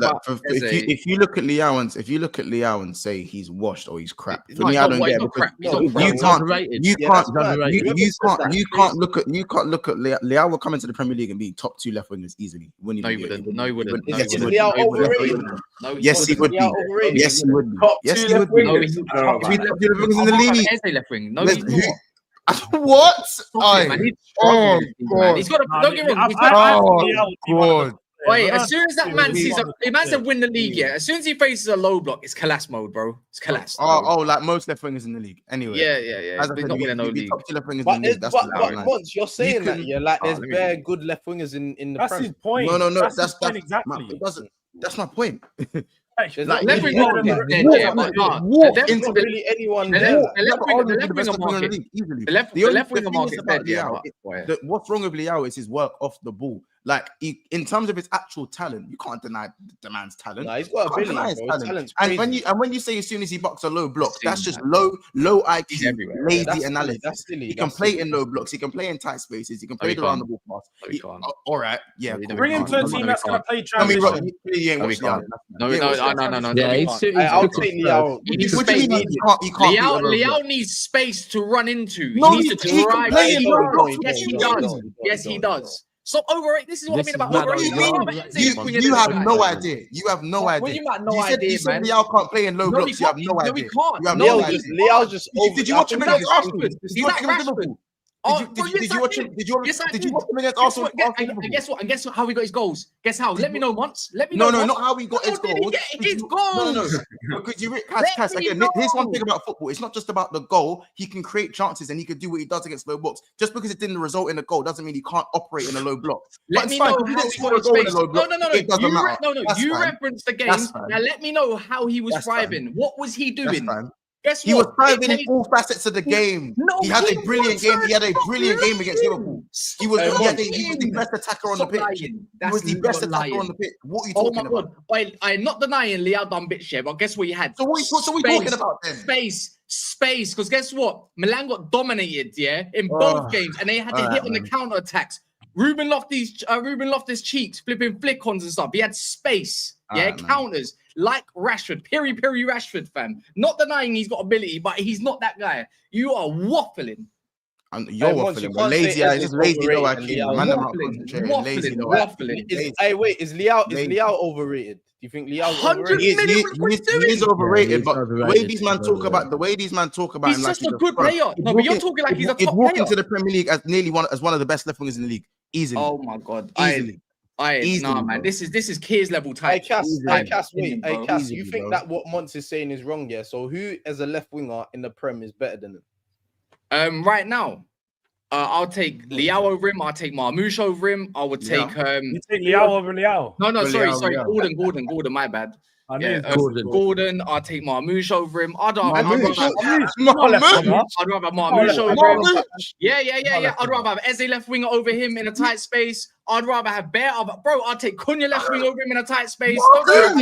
If you look at Leao and say he's washed or he's crap, for me, I don't get it. You can't look at Leao will come into the Premier League and be top 2 left wingers easily. No, he wouldn't. Is Leao overrated? Yes, he would be. Yes, he would be. Yes, he would be. No, he's not. If he left wingers in the league, Eze left wing. No, he's not. What? Oh God! He's got a. Don't get wrong. God. Wait, as soon as that man sees the man said win the league, yeah. As soon as he faces a low block, it's collapse mode, bro. It's collapse. Like most left wingers in the league. Anyway. Yeah. As I said, not no league. But once you're saying that, yeah, like there's very good left wingers in the. That's his point. No. That's exactly. That's my point. Left wing market is dead, yeah, but really anyone. The left winger market is dead, yeah. What's wrong with Leao is his work off the ball. Like in terms of his actual talent, you can't deny the man's talent. Nah, he's got ability. And when you say as soon as he bucks a low block, that's just low IQ, lazy analysis. He can play in low blocks. He can play in tight spaces. He can play around the ball pass. All right, yeah. Bring him to a team that's gonna play transition. No. Yeah, I'll take Leao. Leao needs space to run into. He needs to drive. Yes, he does. Stop overrating. This is what I mean about overrating. You have no idea. You have no idea. What do you mean, no idea, you said Leao can't play in low blocks. You have no idea. No, he can't. You have no idea. Leao just. Did you watch him against Arsenal? He's like Rashford. Did you watch him against Arsenal? And guess what? And guess how he got his goals? Guess how? Let me know once. Let me know. No, not how he got his goals. His goals. No. Because you Cass again. Here's one thing about football. It's not just about the goal. He can create chances and he can do what he does against low blocks. Just because it didn't result in a goal doesn't mean he can't operate in a low block. Let me know how he got his space. No. You referenced the game. Now let me know how he was thriving. What was he doing? Guess what? He was thriving in all facets of the game. He had a brilliant game. He had a brilliant game against Liverpool. He was the best attacker on the pitch. He was the best attacker on the pitch. What are you talking about? I'm not denying Leao done bit share, but guess what he had? So what are we talking about then? Space. Because guess what? Milan got dominated, in both games, and they had to hit on the counter attacks. Ruben Loftus Cheeks flipping flick-ons and stuff. He had space. Counters like Rashford, Piri Rashford, fam. Not denying he's got ability, but he's not that guy. You are waffling. You're waffling, but lazy eye, just lazy no IQ. Waffling. Hey, wait, is Leao overrated? Do you think Leao 100 million? He is overrated, but the way these man talk about, he's just a good player. No, but you're talking like he's a top player. He's walking to the Premier League as one of the best left wingers in the league, easily. Oh my God, easily. Nah, man. This is Kears level type. Cass, wait. bro. Cass, you think that what Monts is saying is wrong? Yeah. So who as a left winger in the Prem is better than him? Right now, I'll take Liao over him. I'll take Marmoush over him. I would take You take Liao over Liao. No, sorry. Liao. Gordon, my bad. Yeah, Gordon. I'll take Marmoush over him. I'd rather Marmoush over him. Yeah. I'd rather have Eze left winger over him in a tight space. I'd rather have Bear. Bro, I'll take Cunha left wing over him in a tight space. I'll take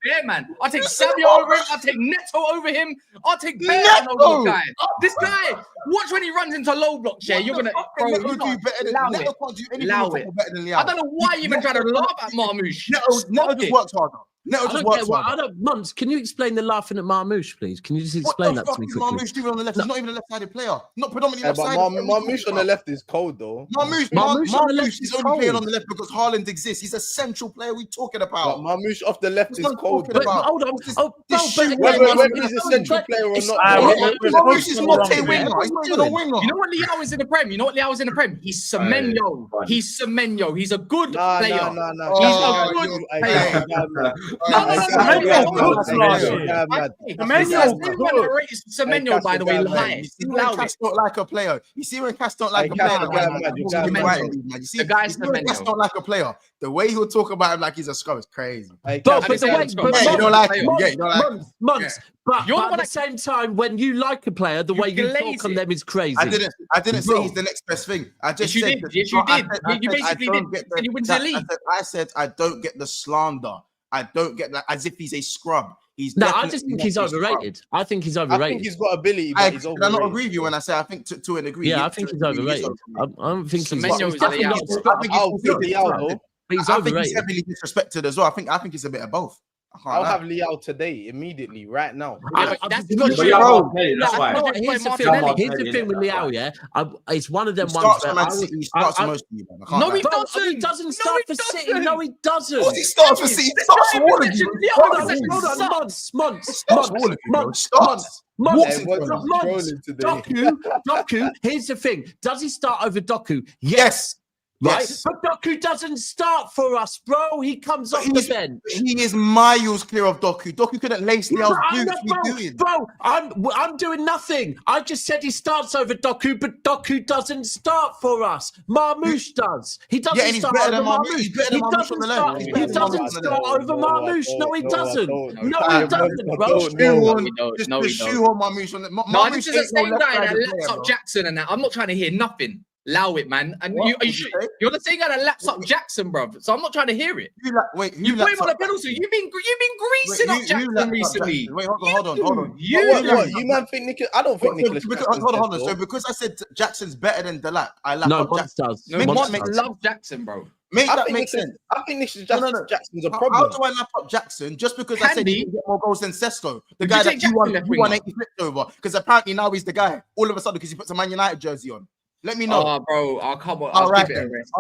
Bear, man. I'll take Savio over him. I'll take Neto over him. I'll take Bear over this guy. This guy, watch when he runs into low blocks, yeah. You're going to, bro, you do better than allow Neto. it. Can't do anything Allow it. better than Liao. I don't know why you even try to laugh at Marmoush. Neto just works harder. Neto just works harder. Monts, can you explain the laughing at Marmoush, please? Can you just explain that to me quickly? Marmoush doing on the left? He's not even a left-sided player. Not predominantly left-sided. Marmoush on the left is cold though. Marmoush is only playing on the left because Haaland exists. He's a central player we're talking about. Marmoush off the left is cold. But hold on. Whether he's a central player or not. Marmoush is not a winger. He's not even a winger. You know what Liao is in the Prem? He's Semenyo. He's Semenyo. He's a good player. He's a good player. Semenyo, by the way, You see when Cass don't like a player. You see when Cass don't like a player. You see when Cass don't like a player. The way he'll talk about him like he's a scum is crazy. But you don't like him. You don't like him. Months. But at the same time, when you like a player, the way you talk on them is crazy. I didn't say he's the next best thing. I just said yes, you did. You basically did. You win the league. I said I don't get the slander. I don't get that as if he's a scrub. I just think he's overrated. I think he's overrated. I think he's got ability, but he's overrated. I don't agree with you when I say I think to a degree. Yeah, I think he's overrated. I don't think he's overrated. He's I think he's heavily disrespected as well. I think it's a bit of both. I'll have Liao today, immediately, right now. That's Here's the thing with Liao, yeah. It's one of them ones where he starts for most people. No, he doesn't start for City. No, he doesn't. He starts for City. He starts for all of you. Doku. Here's the thing. Does he start over Doku? Yes. Right, yes. But Doku doesn't start for us, bro. He comes off the bench. He is miles clear of Doku. Doku couldn't lace Liao's boots. Bro, I'm doing nothing. I just said he starts over Doku, but Doku doesn't start for us. Marmoush does. He doesn't start over Marmoush. He doesn't start over Marmoush. No, he doesn't. No, he doesn't, bro. Shoehorn Marmoush on the. No, this is the same guy that laps up Jackson and that. I'm not trying to hear nothing. Allow it, man. And you're the same guy that laps up Jackson, bro. So I'm not trying to hear it. You put him on a pedal, so you've been greasing up Jackson recently. Wait, hold on. You man think Nicholas? I don't think Nicholas. Hold on. So because I said Jackson's better than Delap, I lap up Jackson. Love Jackson, bro. Make that make sense. I think Jackson's a problem. How do I lap up Jackson just because I said he can get more goals than Sesko, the guy that you 180 flipped over? Because apparently now he's the guy. All of a sudden because he puts a Man United jersey on. Let me know. Oh, bro. Oh, come on. Give it a rest.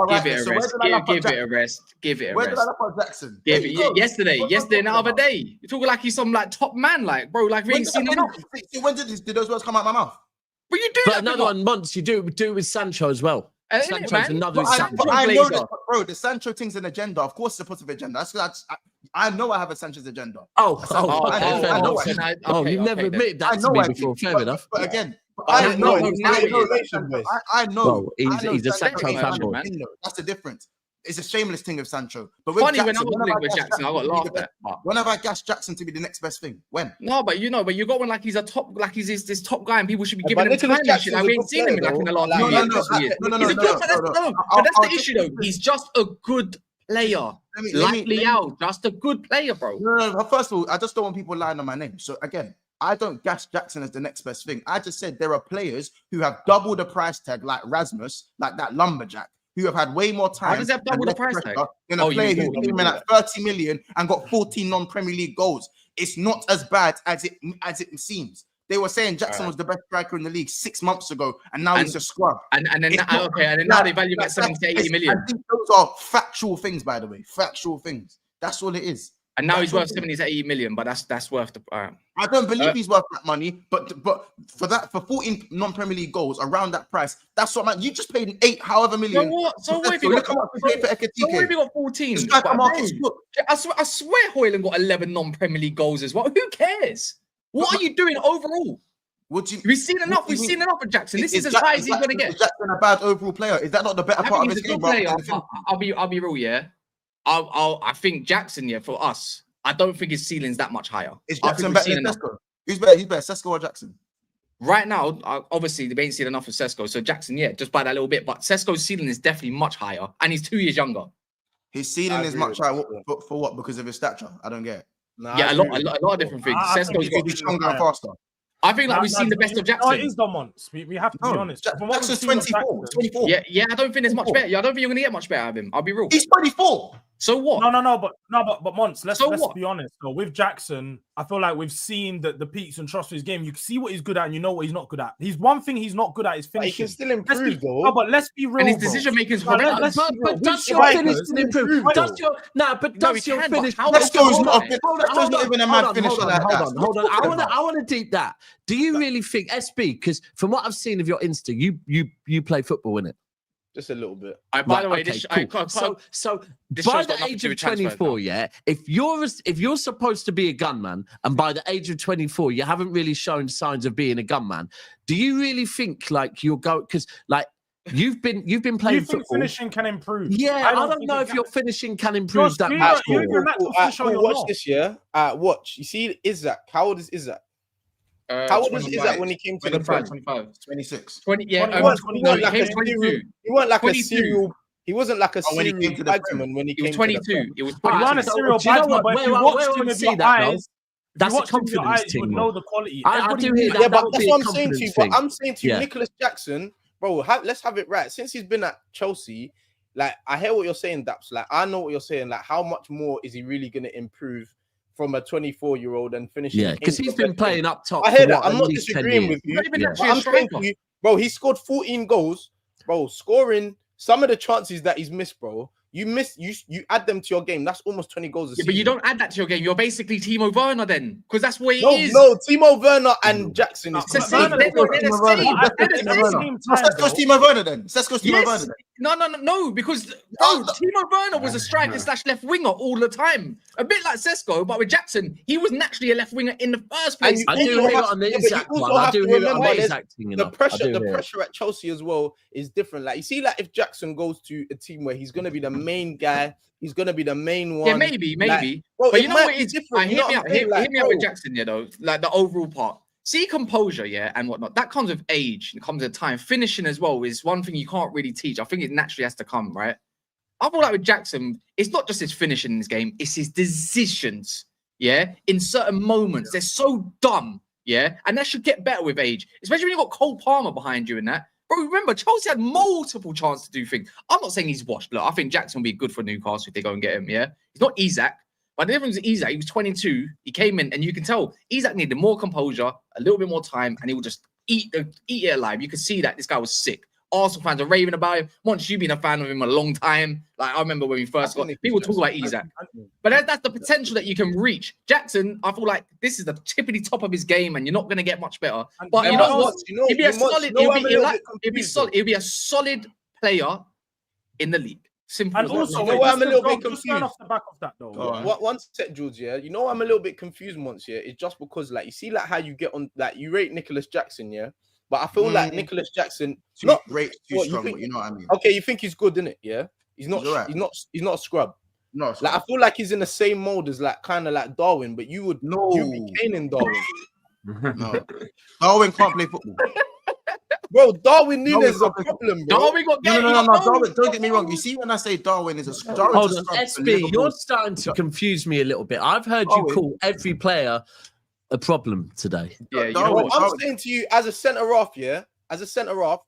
Give it a rest. Where did I lap up Jackson? Yesterday and the other day. You're talking like he's some like top man, like, bro, like we ain't seen enough. When did those words come out of my mouth? But you do that. Another one, Months, you do with Sancho as well. Sancho's another Sancho. I know this, bro. The Sancho thing's an agenda. Of course, it's a positive agenda. I know I have a Sanchez agenda. You've never admitted that to me before. Fair enough. But again, I know. He's a Sancho fanboy. That's the difference. It's a shameless thing of Sancho. But funny when I was linked with Jackson, I got laughed at. When have I gassed Jackson to be the next best thing? When? No, but you got one like he's a top, like he's this top guy, and people should be giving him time and shit. Like we ain't seen him like in the last few years. No. But that's the issue though. He's just a good player. Like Liao, just a good player, bro. No. First of all, I just don't want people lying on my name. So again, I don't gas Jackson as the next best thing. I just said there are players who have double the price tag, like Rasmus, like that lumberjack, who have had way more time. How does that double the price tag? Than a player who came in at 30 million and got 14 non-Premier League goals. It's not as bad as it seems. They were saying Jackson was the best striker in the league 6 months ago, and now he's a scrub. And then now they value him at 70 to 80 million. I think those are factual things, by the way. Factual things. That's all it is. And now he's worth 70 to 80 million, but that's worth the. I don't believe he's worth that money, but for 14 non-Premier League goals around that price, that's what man. You just paid 8 however million. So what have you got? So what have you got 14? I swear Højlund got 11 non-Premier League goals as well. Who cares? What are you doing overall? We've seen enough. We've seen enough of Jackson. This is as high as he's going to get. Is Jackson a bad overall player? Is that not the better part of his game? I'll be real, yeah. I think Jackson, yeah, for us, I don't think his ceiling's that much higher. Is Jackson better than Sesko? Who's better? He's better, Sesko or Jackson? Right now, obviously, they ain't seen enough of Sesko. So Jackson, yeah, just by that little bit. But Sesko's ceiling is definitely much higher. And he's 2 years younger. His ceiling is much higher. For what? Because of his stature? I don't get it. Yeah, a lot of different things. Sesko's going to be stronger and faster. I think we've seen the best of Jackson. No, it is the months. We have to be honest. Jackson's 24. Yeah, I don't think there's much better. Yeah, I don't think you're going to get much better out of him. I'll be real. He's 24. So what? But Mons, let's be honest. So with Jackson, I feel like we've seen the peaks and troughs of his game. You can see what he's good at, and you know what he's not good at. He's one thing he's not good at is finishing. He can still improve, though. No, but let's be real. And his decision making is horrendous. But does your finishing improve? Does your finish? Sesko's not even a mad finisher like that. Hold on. I want to deep that. Do you really think SB? Because from what I've seen of your Insta, you play football, innit? Just a little bit. By the way, so by the age of 24, yeah, if you're supposed to be a gunman, and by the age of 24, you haven't really shown signs of being a gunman, do you really think like you'll go? Because like you've been playing football. Finishing can improve. Yeah, I don't know if your finishing can improve that much. Watch this year. Watch. You see, Isak. How old is Isak? How old was Isak when he came to the Prem? 26. 20, yeah. He wasn't like a serial. He wasn't like a serial bagsman when he came to the Prem. It was 22. He wasn't a serial bagsman, but if you watched him with your eyes, that's a confidence thing. You would know the quality. I do hear that. Yeah, but that's what I'm saying to you. But I'm saying to you, Nicholas Jackson, bro, let's have it right. Since he's been at Chelsea, like I hear what you're saying, Daps. Like I know what you're saying. Like how much more is he really going to improve from a 24-year-old and finishing? Yeah, because he's been playing up top. I hear that. I'm not disagreeing with you. I'm saying to you, bro, he scored 14 goals, bro. Scoring some of the chances that he's missed, bro. You add them to your game. That's almost 20 goals a season. But you don't add that to your game. You're basically Timo Werner then, because that's what he is. No, Timo Werner and Jackson is the same. They're the same. Sesko's Timo Werner then. Sesko's Timo Werner then. No, because Timo Werner was a striker / left winger all the time. A bit like Sesko, but with Jackson, he was naturally a left winger in the first place. I do hear on the Isak one. I do hear on the Isak thing. The pressure at Chelsea as well is different. Like you see, like if Jackson goes to a team where he's going to be the main guy, he's going to be the main one. Yeah, maybe. Like, but you know what it is? Hit me up with Jackson, you know, like the overall part. See composure, yeah, and whatnot. That comes with age. It comes with time. Finishing as well is one thing you can't really teach. I think it naturally has to come, right? I feel like with Jackson, it's not just his finishing in this game, it's his decisions, yeah? In certain moments, they're so dumb, yeah? And that should get better with age, especially when you've got Cole Palmer behind you in that. Bro, remember, Chelsea had multiple chances to do things. I'm not saying he's washed. Look, I think Jackson will be good for Newcastle if they go and get him, yeah? He's not Isak. But the difference is Isak, he was 22. He came in, and you can tell Isak needed more composure, a little bit more time, and he would just eat it alive. You could see that this guy was sick. Arsenal fans are raving about him. Once you've been a fan of him a long time, like I remember when we first got people talk about Isak. But that's the potential that you can reach. Jackson, I feel like this is the tippity top of his game, and you're not going to get much better. But you know what? He'll be a solid. He'll be a solid player in the league. Simple. And also, you know why I'm a little bit confused. Just off the back of that, though. One set, Jules. Yeah, you know I'm a little bit confused once. Yeah, it's just because like you see like how you get on like you rate Nicholas Jackson. Yeah, but I feel like Nicholas Jackson not rate too strong. But you know what I mean? Okay, you think he's good, innit? Yeah, he's not. He's not a scrub. No, like I feel like he's in the same mold as like kind of like Darwin, but you'd be caning Darwin. No, Darwin can't play football. Bro, Darwin Núñez is a problem, bro. Darwin got no. Darwin, don't get me wrong. You see, when I say Darwin is a hold on, SB, you're starting to confuse me a little bit. I've heard you call every player a problem today. Yeah, Darwin, I'm saying to you, as a centre half,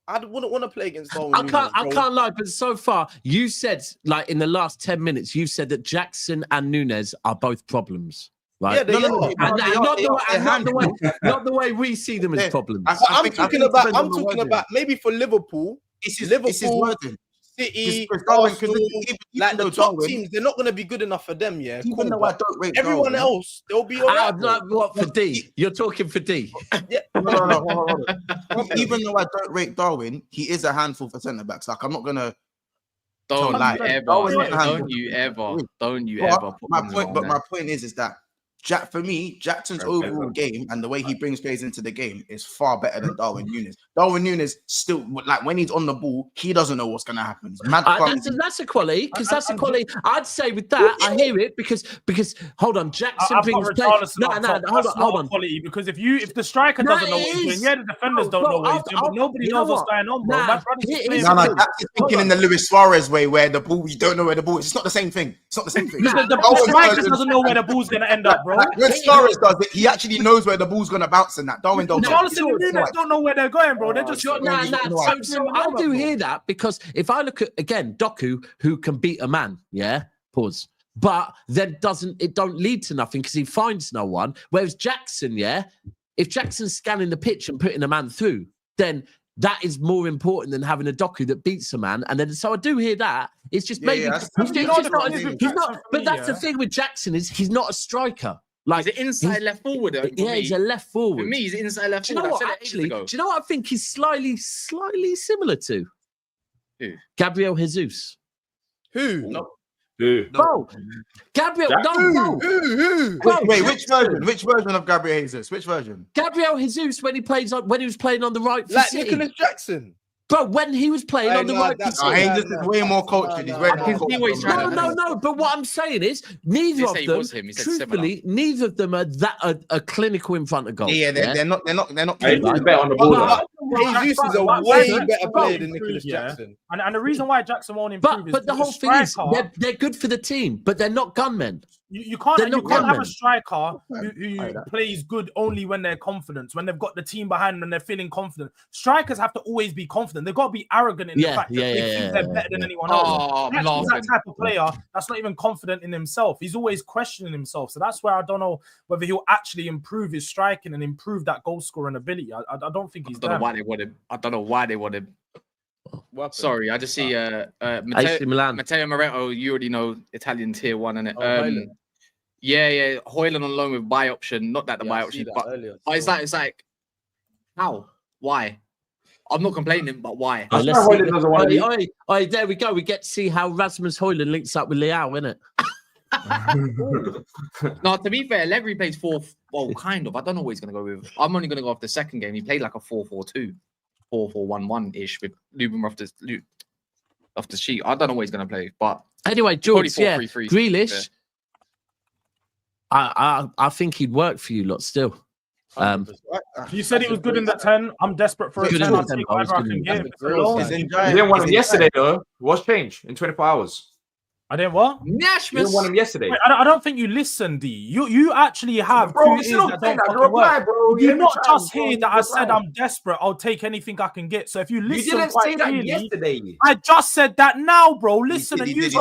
I wouldn't want to play against Darwin. I can't lie, but so far you said, like in the last 10 minutes, you said that Jackson and Núñez are both problems. Right? Yeah, not the way we see them as problems. I'm talking about maybe for Liverpool. It's his wording. City, Because Darwin, Arsenal, like the top teams, they're not going to be good enough for them. Yeah, even though I don't rate everyone Darwin, else, they'll be all right. What for D? You're talking for D. Yeah. No. Even though I don't rate Darwin, he is a handful for centre backs. Like I'm not gonna. Don't Don't you ever. My point is that for me, Jackson's overall game and the way he brings players into the game is far better than Darwin Núñez. Darwin Núñez still, like when he's on the ball, he doesn't know what's going to happen. He's mad that's a quality, because that's a quality. I'd say with that, I hear it because hold on, Jackson brings players. No, hold on. Quality, because if the striker doesn't know what he's doing, the defenders don't know what he's doing, but nobody knows what's going on, bro. My brother's Jackson's thinking in the Luis Suarez way, where the ball, you don't know where the ball is. It's not the same thing. It's not the same thing. The striker doesn't know where the ball's going to end up, bro. When Suarez does it, he actually knows where the ball's gonna bounce and that. Darwin don't. Don't know where they're going, bro. They're just So I do hear that, because if I look at again Doku, who can beat a man, pause, but then don't lead to nothing because he finds no one. Whereas Jackson, if Jackson's scanning the pitch and putting a man through, then that is more important than having a Doku that beats a man. And then so I do hear that. It's just maybe he's not. But that's the thing with Jackson, is he's not a striker. Like he's an inside left forward. He's a left forward. For me, he's an inside left forward. Do you know what I think he's slightly similar to? Who? Gabriel Jesus. Who? No. Bro, Gabriel. Who? Wait, which version? Which version of Gabriel Jesus? Which version? Gabriel Jesus when he was playing on the right for like City. Nicholas Jackson. Bro, when he was playing on the right for City. Jesus is way more cultured. He's way more cultured. No. But what I'm saying is, neither of them, truthfully, neither of them are clinical in front of goal. Yeah, they're not. He's better on the ball. Jesus is a way better player than Nicholas Jackson. And the reason why Jackson won't improve but the whole thing is they're good for the team, but they're not gunmen. You can't have a striker who plays good only when they're confident, when they've got the team behind them and they're feeling confident. Strikers have to always be confident. They've got to be arrogant in the fact that they think they're better than anyone else. That type of player that's not even confident in himself. He's always questioning himself. So that's where I don't know whether he'll actually improve his striking and improve that goal scoring ability. I don't think he's. I don't know why they want him. Sorry, I just see Matteo Moretto. You already know Italian tier 1, innit? Højlund on loan with buy option. Not that the buy option, but it's like how? Why? I'm not complaining, but why? There we go. We get to see how Rasmus Højlund links up with Leao, innit? No, to be fair, Allegri plays 4. Well, kind of. I don't know what he's going to go with. I'm only going to go off the second game. He played like a 4-4-2. 4-4-1-1-ish with Luben off the sheet. I don't know what he's going to play, but anyway, George, Grealish. I think he'd work for you lot still. You said he was good in the 10. I'm desperate for a 10. I'll take whatever I can get. You didn't want him yesterday, though. What's changed in 24 hours? I didn't what? You didn't want him yesterday. Wait, I don't think you listened, D. You actually have bro, two ears that don't fucking work. Bro. You not just hear that I said I'm desperate. I'll take anything I can get. So if you listen, you didn't say that yesterday. I just said that now, bro. Listen, and you said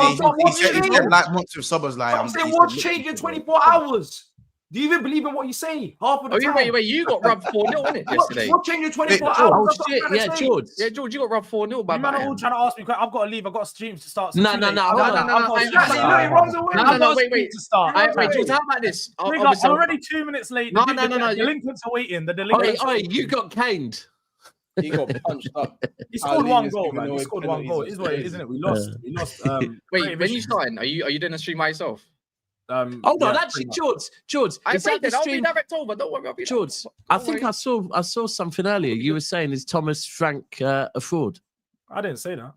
like months of subbers like I'm saying what's changed in 24 hours. Do you even believe in what you say? Half of the time. Wait, you got rubbed 4-0 in it yesterday. What changed in 24 hours? Oh, shit. Yeah, George. Yeah, George, you got rubbed 4-0 by Bayern. You're all trying to ask me. I've got to leave. I've got streams to start. No. Wait, George, how about this? I'm already 2 minutes late. No. The delinquents are waiting. The delinquents. You got caned. He got punched up. He scored one goal, man. He scored one goal. It is what it is, isn't it? We lost. Wait, when you starting, are you doing a stream by yourself? Hold on, actually, George. I said that I'll be direct over. Don't worry, I'll be George. I think I saw something earlier. You were saying, is Thomas Frank a fraud? I didn't say that.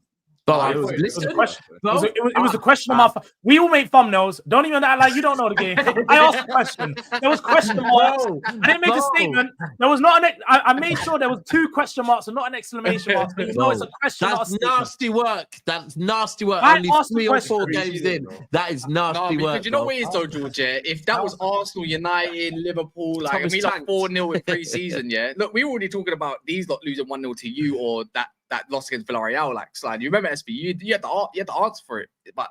But it was a question. It was a question of my. We all make thumbnails. Don't even act like you don't know the game. I asked a question. There was question marks. I didn't make a statement. There was not an. I made sure there was 2 question marks and not an exclamation mark. You know it's a question. That's nasty work. That's nasty work. I Only 3 or 4 games in. That is nasty work. You know what it is, though, George? If that was Arsenal, United, Liverpool, like 4-0 in pre-season, look, we were already talking about these lot losing 1-0 to you or that loss against Villarreal, like slide. You remember SB? You had to answer for it, but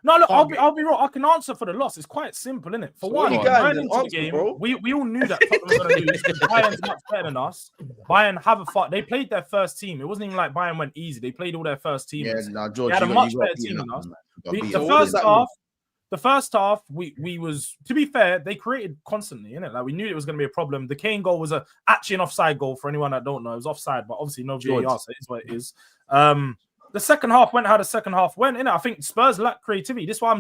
No, look, I'll be real. I can answer for the loss. It's quite simple, isn't it? For one, going into the game, we all knew that Tottenham were going to lose because Bayern's much better than us. Bayern have a fight. They played their first team. It wasn't even like Bayern went easy. They played all their first team. Yeah, now George, they had a much better team than us. The first half, we was, to be fair, they created constantly, innit? Like we knew it was going to be a problem. The Kane goal was actually an offside goal for anyone that don't know. It was offside, but obviously no VAR, so it is what it is. The second half went how the second half went, innit? I think Spurs lack creativity. This is why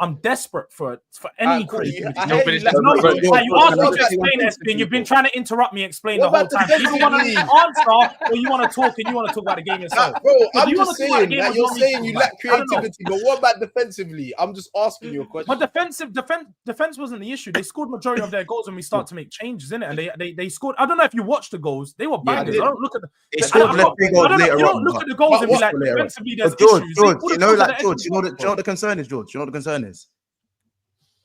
I'm desperate for any creativity. You asked me to explain it, and you've been trying to interrupt me explain the whole time. You want to answer, or you want to talk, and you want to talk about the game yourself. Bro, I'm just saying that you're saying you lack creativity, but what about defensively? I'm just asking you a question. But defense wasn't the issue. They scored majority of their goals when we start to make changes in it, and they scored. I don't know if you watched the goals; they were bangers. I don't look at they scored three goals later on. You don't look at the goals and be like defensively there's George, issues. George, you know what the concern is, George? You know what the concern is?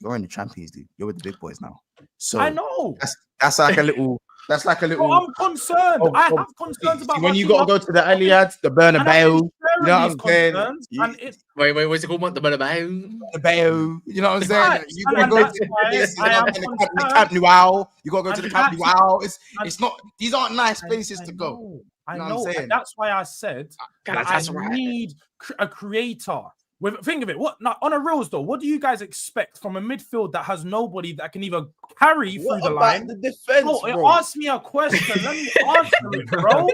You're in the Champions League. You're with the big boys now. So I know that's like a little. That's like a little. I'm concerned. I have concerns about when you got to go to the Allianz, the Bernabeu. You know what I'm saying? Wait, what's it called? The Bernabeu. The Bernabeu. You know what I'm saying? You got to go to the Camp Nou. You got to go to the Camp Nou. It's not. These aren't nice places to go. I know. And that's why I said that I need a creator. Think of it. What now, on a reals though? What do you guys expect from a midfield that has nobody that can either carry through the line? The defense, bro. Ask me a question. Let me answer it, bro.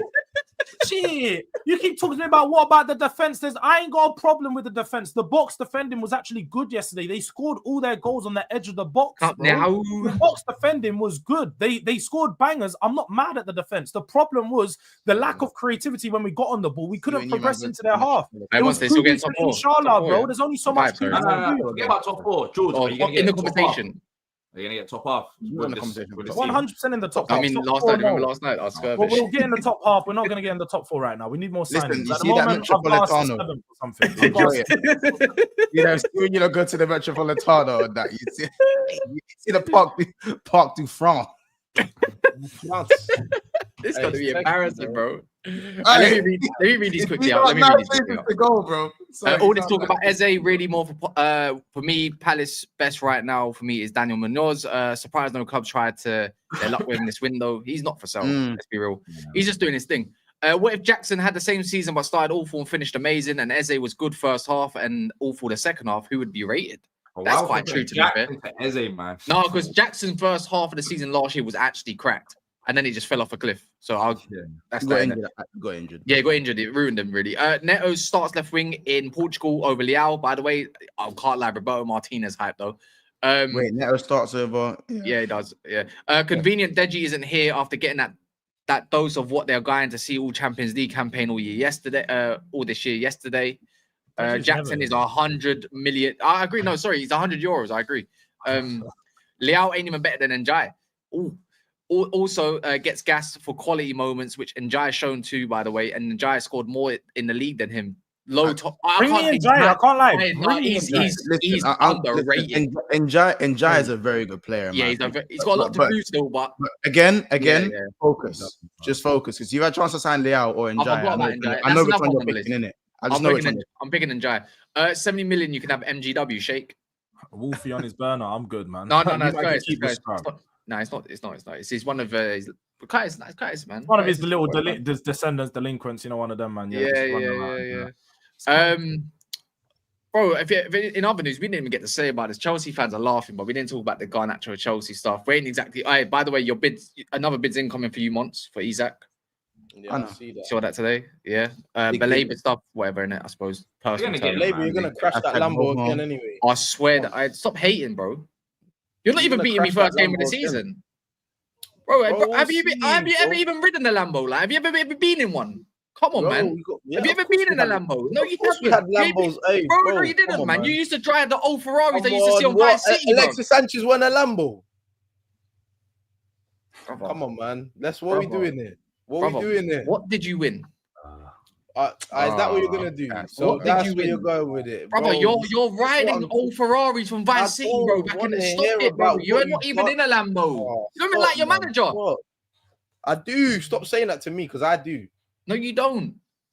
Shit, you keep talking to me about what about the defense? I ain't got a problem with the defense. The box defending was actually good yesterday. They scored all their goals on the edge of the box. The box defending was good. They scored bangers. I'm not mad at the defense. The problem was the lack of creativity when we got on the ball. We couldn't progress into their half. It was inshallah, bro. There's only so much. Forget about top four, George. In the conversation. Are you gonna get top half? 100% in the top half. I mean, remember last night, our Skirmish. We'll get in the top half. We're not going to get in the top four right now. We need more signings. You see that Metropolitano? When you go to the Metropolitano and that, you see the Parc du France. This is going to be embarrassing, bro. Let me read these quickly out. Bro. All this talk about Eze, really more for me. Palace best right now for me is Daniel Munoz. Surprised no clubs tried their luck with him this window. He's not for sale. Let's be real. He's just doing his thing. What if Jackson had the same season but started awful and finished amazing, and Eze was good first half and awful the second half? Who would be rated? That's quite true to be fair. Eze, man. No, because Jackson's first half of the season last year was actually cracked, and then he just fell off a cliff. So that's got injured. Yeah, he got injured. It ruined him really. Neto starts left wing in Portugal over Leao. By the way, I can't lie, Roberto Martinez hype though. Wait, Neto starts over. Yeah, he does. Yeah. Convenient Deji isn't here after getting that dose of what they're going to see all Champions League campaign all this year yesterday. Jackson is 100 million. I agree. No, sorry, he's 100 euros. I agree. Leao ain't even better than Njai. Also gets gas for quality moments, which Njai has shown too, by the way. And Njai scored more in the league than him. Low top. I can't lie. He's underrated. Njai is a very good player. Yeah, he's got a lot to prove still. But again, focus. Just focus, because you've had a chance to sign Leao or Njai. I know which one you're picking, innit? I'm picking Njai. 70 million, you can have MGW shake. Wolfie on his burner. I'm good, man. No, it's not. It's one of his guys, man. One of his little descendants, delinquents. You know, one of them, man. Yeah. Bro, if in other news, we didn't even get to say about this. Chelsea fans are laughing, but we didn't talk about the Garnacho Chelsea stuff. We ain't exactly. By the way, another bid's incoming for you, Monts, for Isak. Yeah, I see that. Saw that today. Yeah, Baleba stuff, whatever in it. I suppose. Baleba, you're gonna crash that Lambo again anyway. I swear that I stop hating, bro. You're not even beating me first game of the season, bro. Have you ever even ridden a Lambo? Like, have you ever been in one? Come on, man. Have you ever been in a Lambo? No, you haven't. We had Lambos, bro. No, you didn't, man. You used to drive the old Ferraris that you used to see on Vice City. Alexis Sanchez won a Lambo. Come on, man. That's what we doing here. What we doing there? What did you win? Is that what you're gonna do? So that's where you're going with it, brother. You're riding old Ferraris from Vice City, bro. Back in the stock, bro. You're not even in a Lambo. You don't even like your manager. I do. Stop saying that to me, because I do. No, you don't.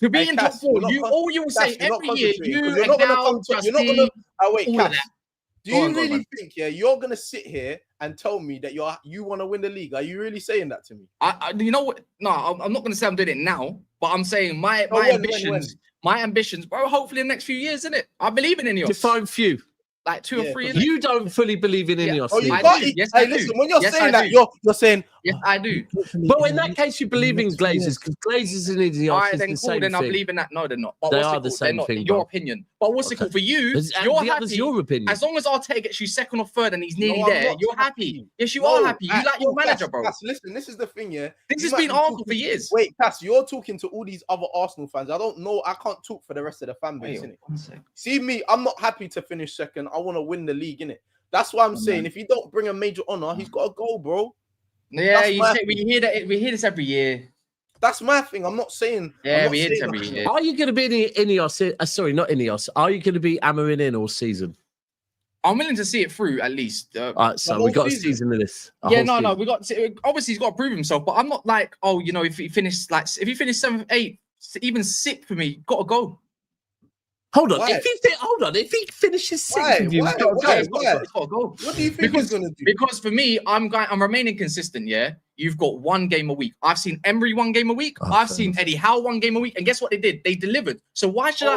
To be in top Cass, four, you're not all you will say Cass, you're not every year, concentrating, 'cause you you're not and gonna now, come to, you're not Justy, gonna. Oh wait, all of Cass. that. Do Go you on, go on, really man. think you're gonna sit here and tell me that you want to win the league? Are you really saying that to me? You know what? No, I'm not going to say I'm doing it now, but I'm saying my ambitions, bro. Hopefully, in the next few years, isn't it? I believe in Ineos. Define few. Like 2 or 3. You don't fully believe in Ineos. Oh, you I got do. it. Yes, Hey, I do. listen, when you're Yes, saying I that, do. you're saying, Yes, I do. But in that case, you believe in Glazers because Glazers and Ineos All right, is then the cool. same Then I thing. believe in that. No, they're not. But They what's are it the called? same They're not. thing, In your bro. opinion, But what's it called for you? You're happy. Your opinion. As long as Arteta gets you second or third and he's nearly I'm there, not you're happy. Yes, you are happy. You like your manager, bro. Cass, listen, this is the thing, yeah. This You has might been be Arsenal talking- for years. Wait, Cass, you're talking to all these other Arsenal fans. I don't know. I can't talk for the rest of the fan base, innit? See me, I'm not happy to finish second. I want to win the league, innit? That's why I'm saying if you don't bring a major honor, he's got to go, bro. Yeah, we hear that. We hear this every year. That's my thing. I'm not saying. Yeah, we hear this every year. Are you going to be Ineos? Sorry, not Ineos. Are you going to be Amarin in all season? I'm willing to see it through at least. All right, so we got a season of this. Yeah, no, we got. Obviously, he's got to prove himself. But I'm not like, oh, you know, if he finished 7th, 8th, even 6th for me, got to go. Hold on. If he finishes 6th, he's got to go. What do you think he's gonna do? Because for me, I'm remaining consistent. Yeah, you've got 1 game a week. I've seen Emery 1 game a week. I've seen Eddie Howe 1 game a week. And guess what they did? They delivered. So why should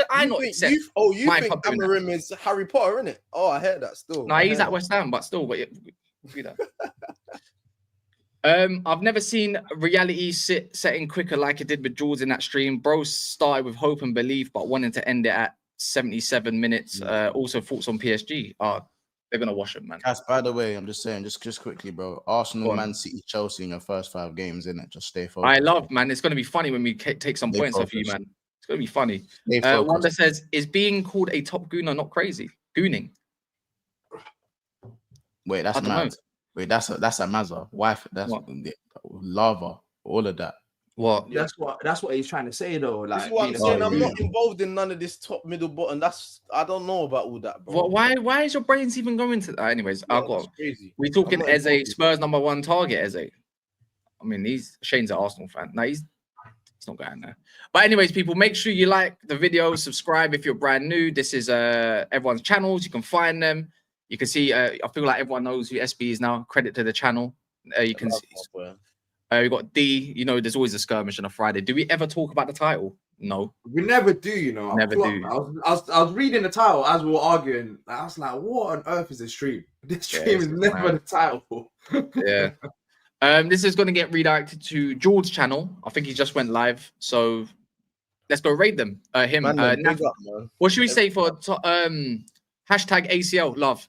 I not accept? You think Amarim is Harry Potter, innit? Oh, I heard that still. No, he's at West Ham, but still, we'll do that. I've never seen reality setting quicker like it did with George in that stream. Bro started with hope and belief, but wanted to end it at 77 minutes. Also, thoughts on PSG. They're gonna wash it, man. Cass, by the way, I'm just saying, just quickly, bro. Arsenal, Man City, Chelsea in your first 5 games, innit? Just stay focused. Man. It's gonna be funny when we take some points off you, man. It's gonna be funny. Stay One that says, "Is being called a top gooner not crazy? Gooning." Wait, that's mad. Wait, that's a Mazza wife. That's lava. All of that. What? That's what he's trying to say though. Like, This is what I'm saying. I'm not involved in none of this top, middle, bottom. I don't know about all that, bro. Why is your brains even going to that? Anyways, crazy. We're talking Eze, Spurs #1 target. Eze. I mean, Shane's an Arsenal fan. No, he's not going there. But anyways, people, make sure you like the video, subscribe if you're brand new. This is everyone's channels. You can find them. You can see. I feel like everyone knows who SB is now. Credit to the channel. You can see. We got D. You know, there's always a skirmish on a Friday. Do we ever talk about the title? No, we never do. You know, never do. I was reading the title as we were arguing. I was like, what on earth is this stream? This stream is never the title. Yeah. This is going to get redirected to George's channel. I think he just went live. So let's go raid them. Him. Man, what should we say for hashtag ACL love?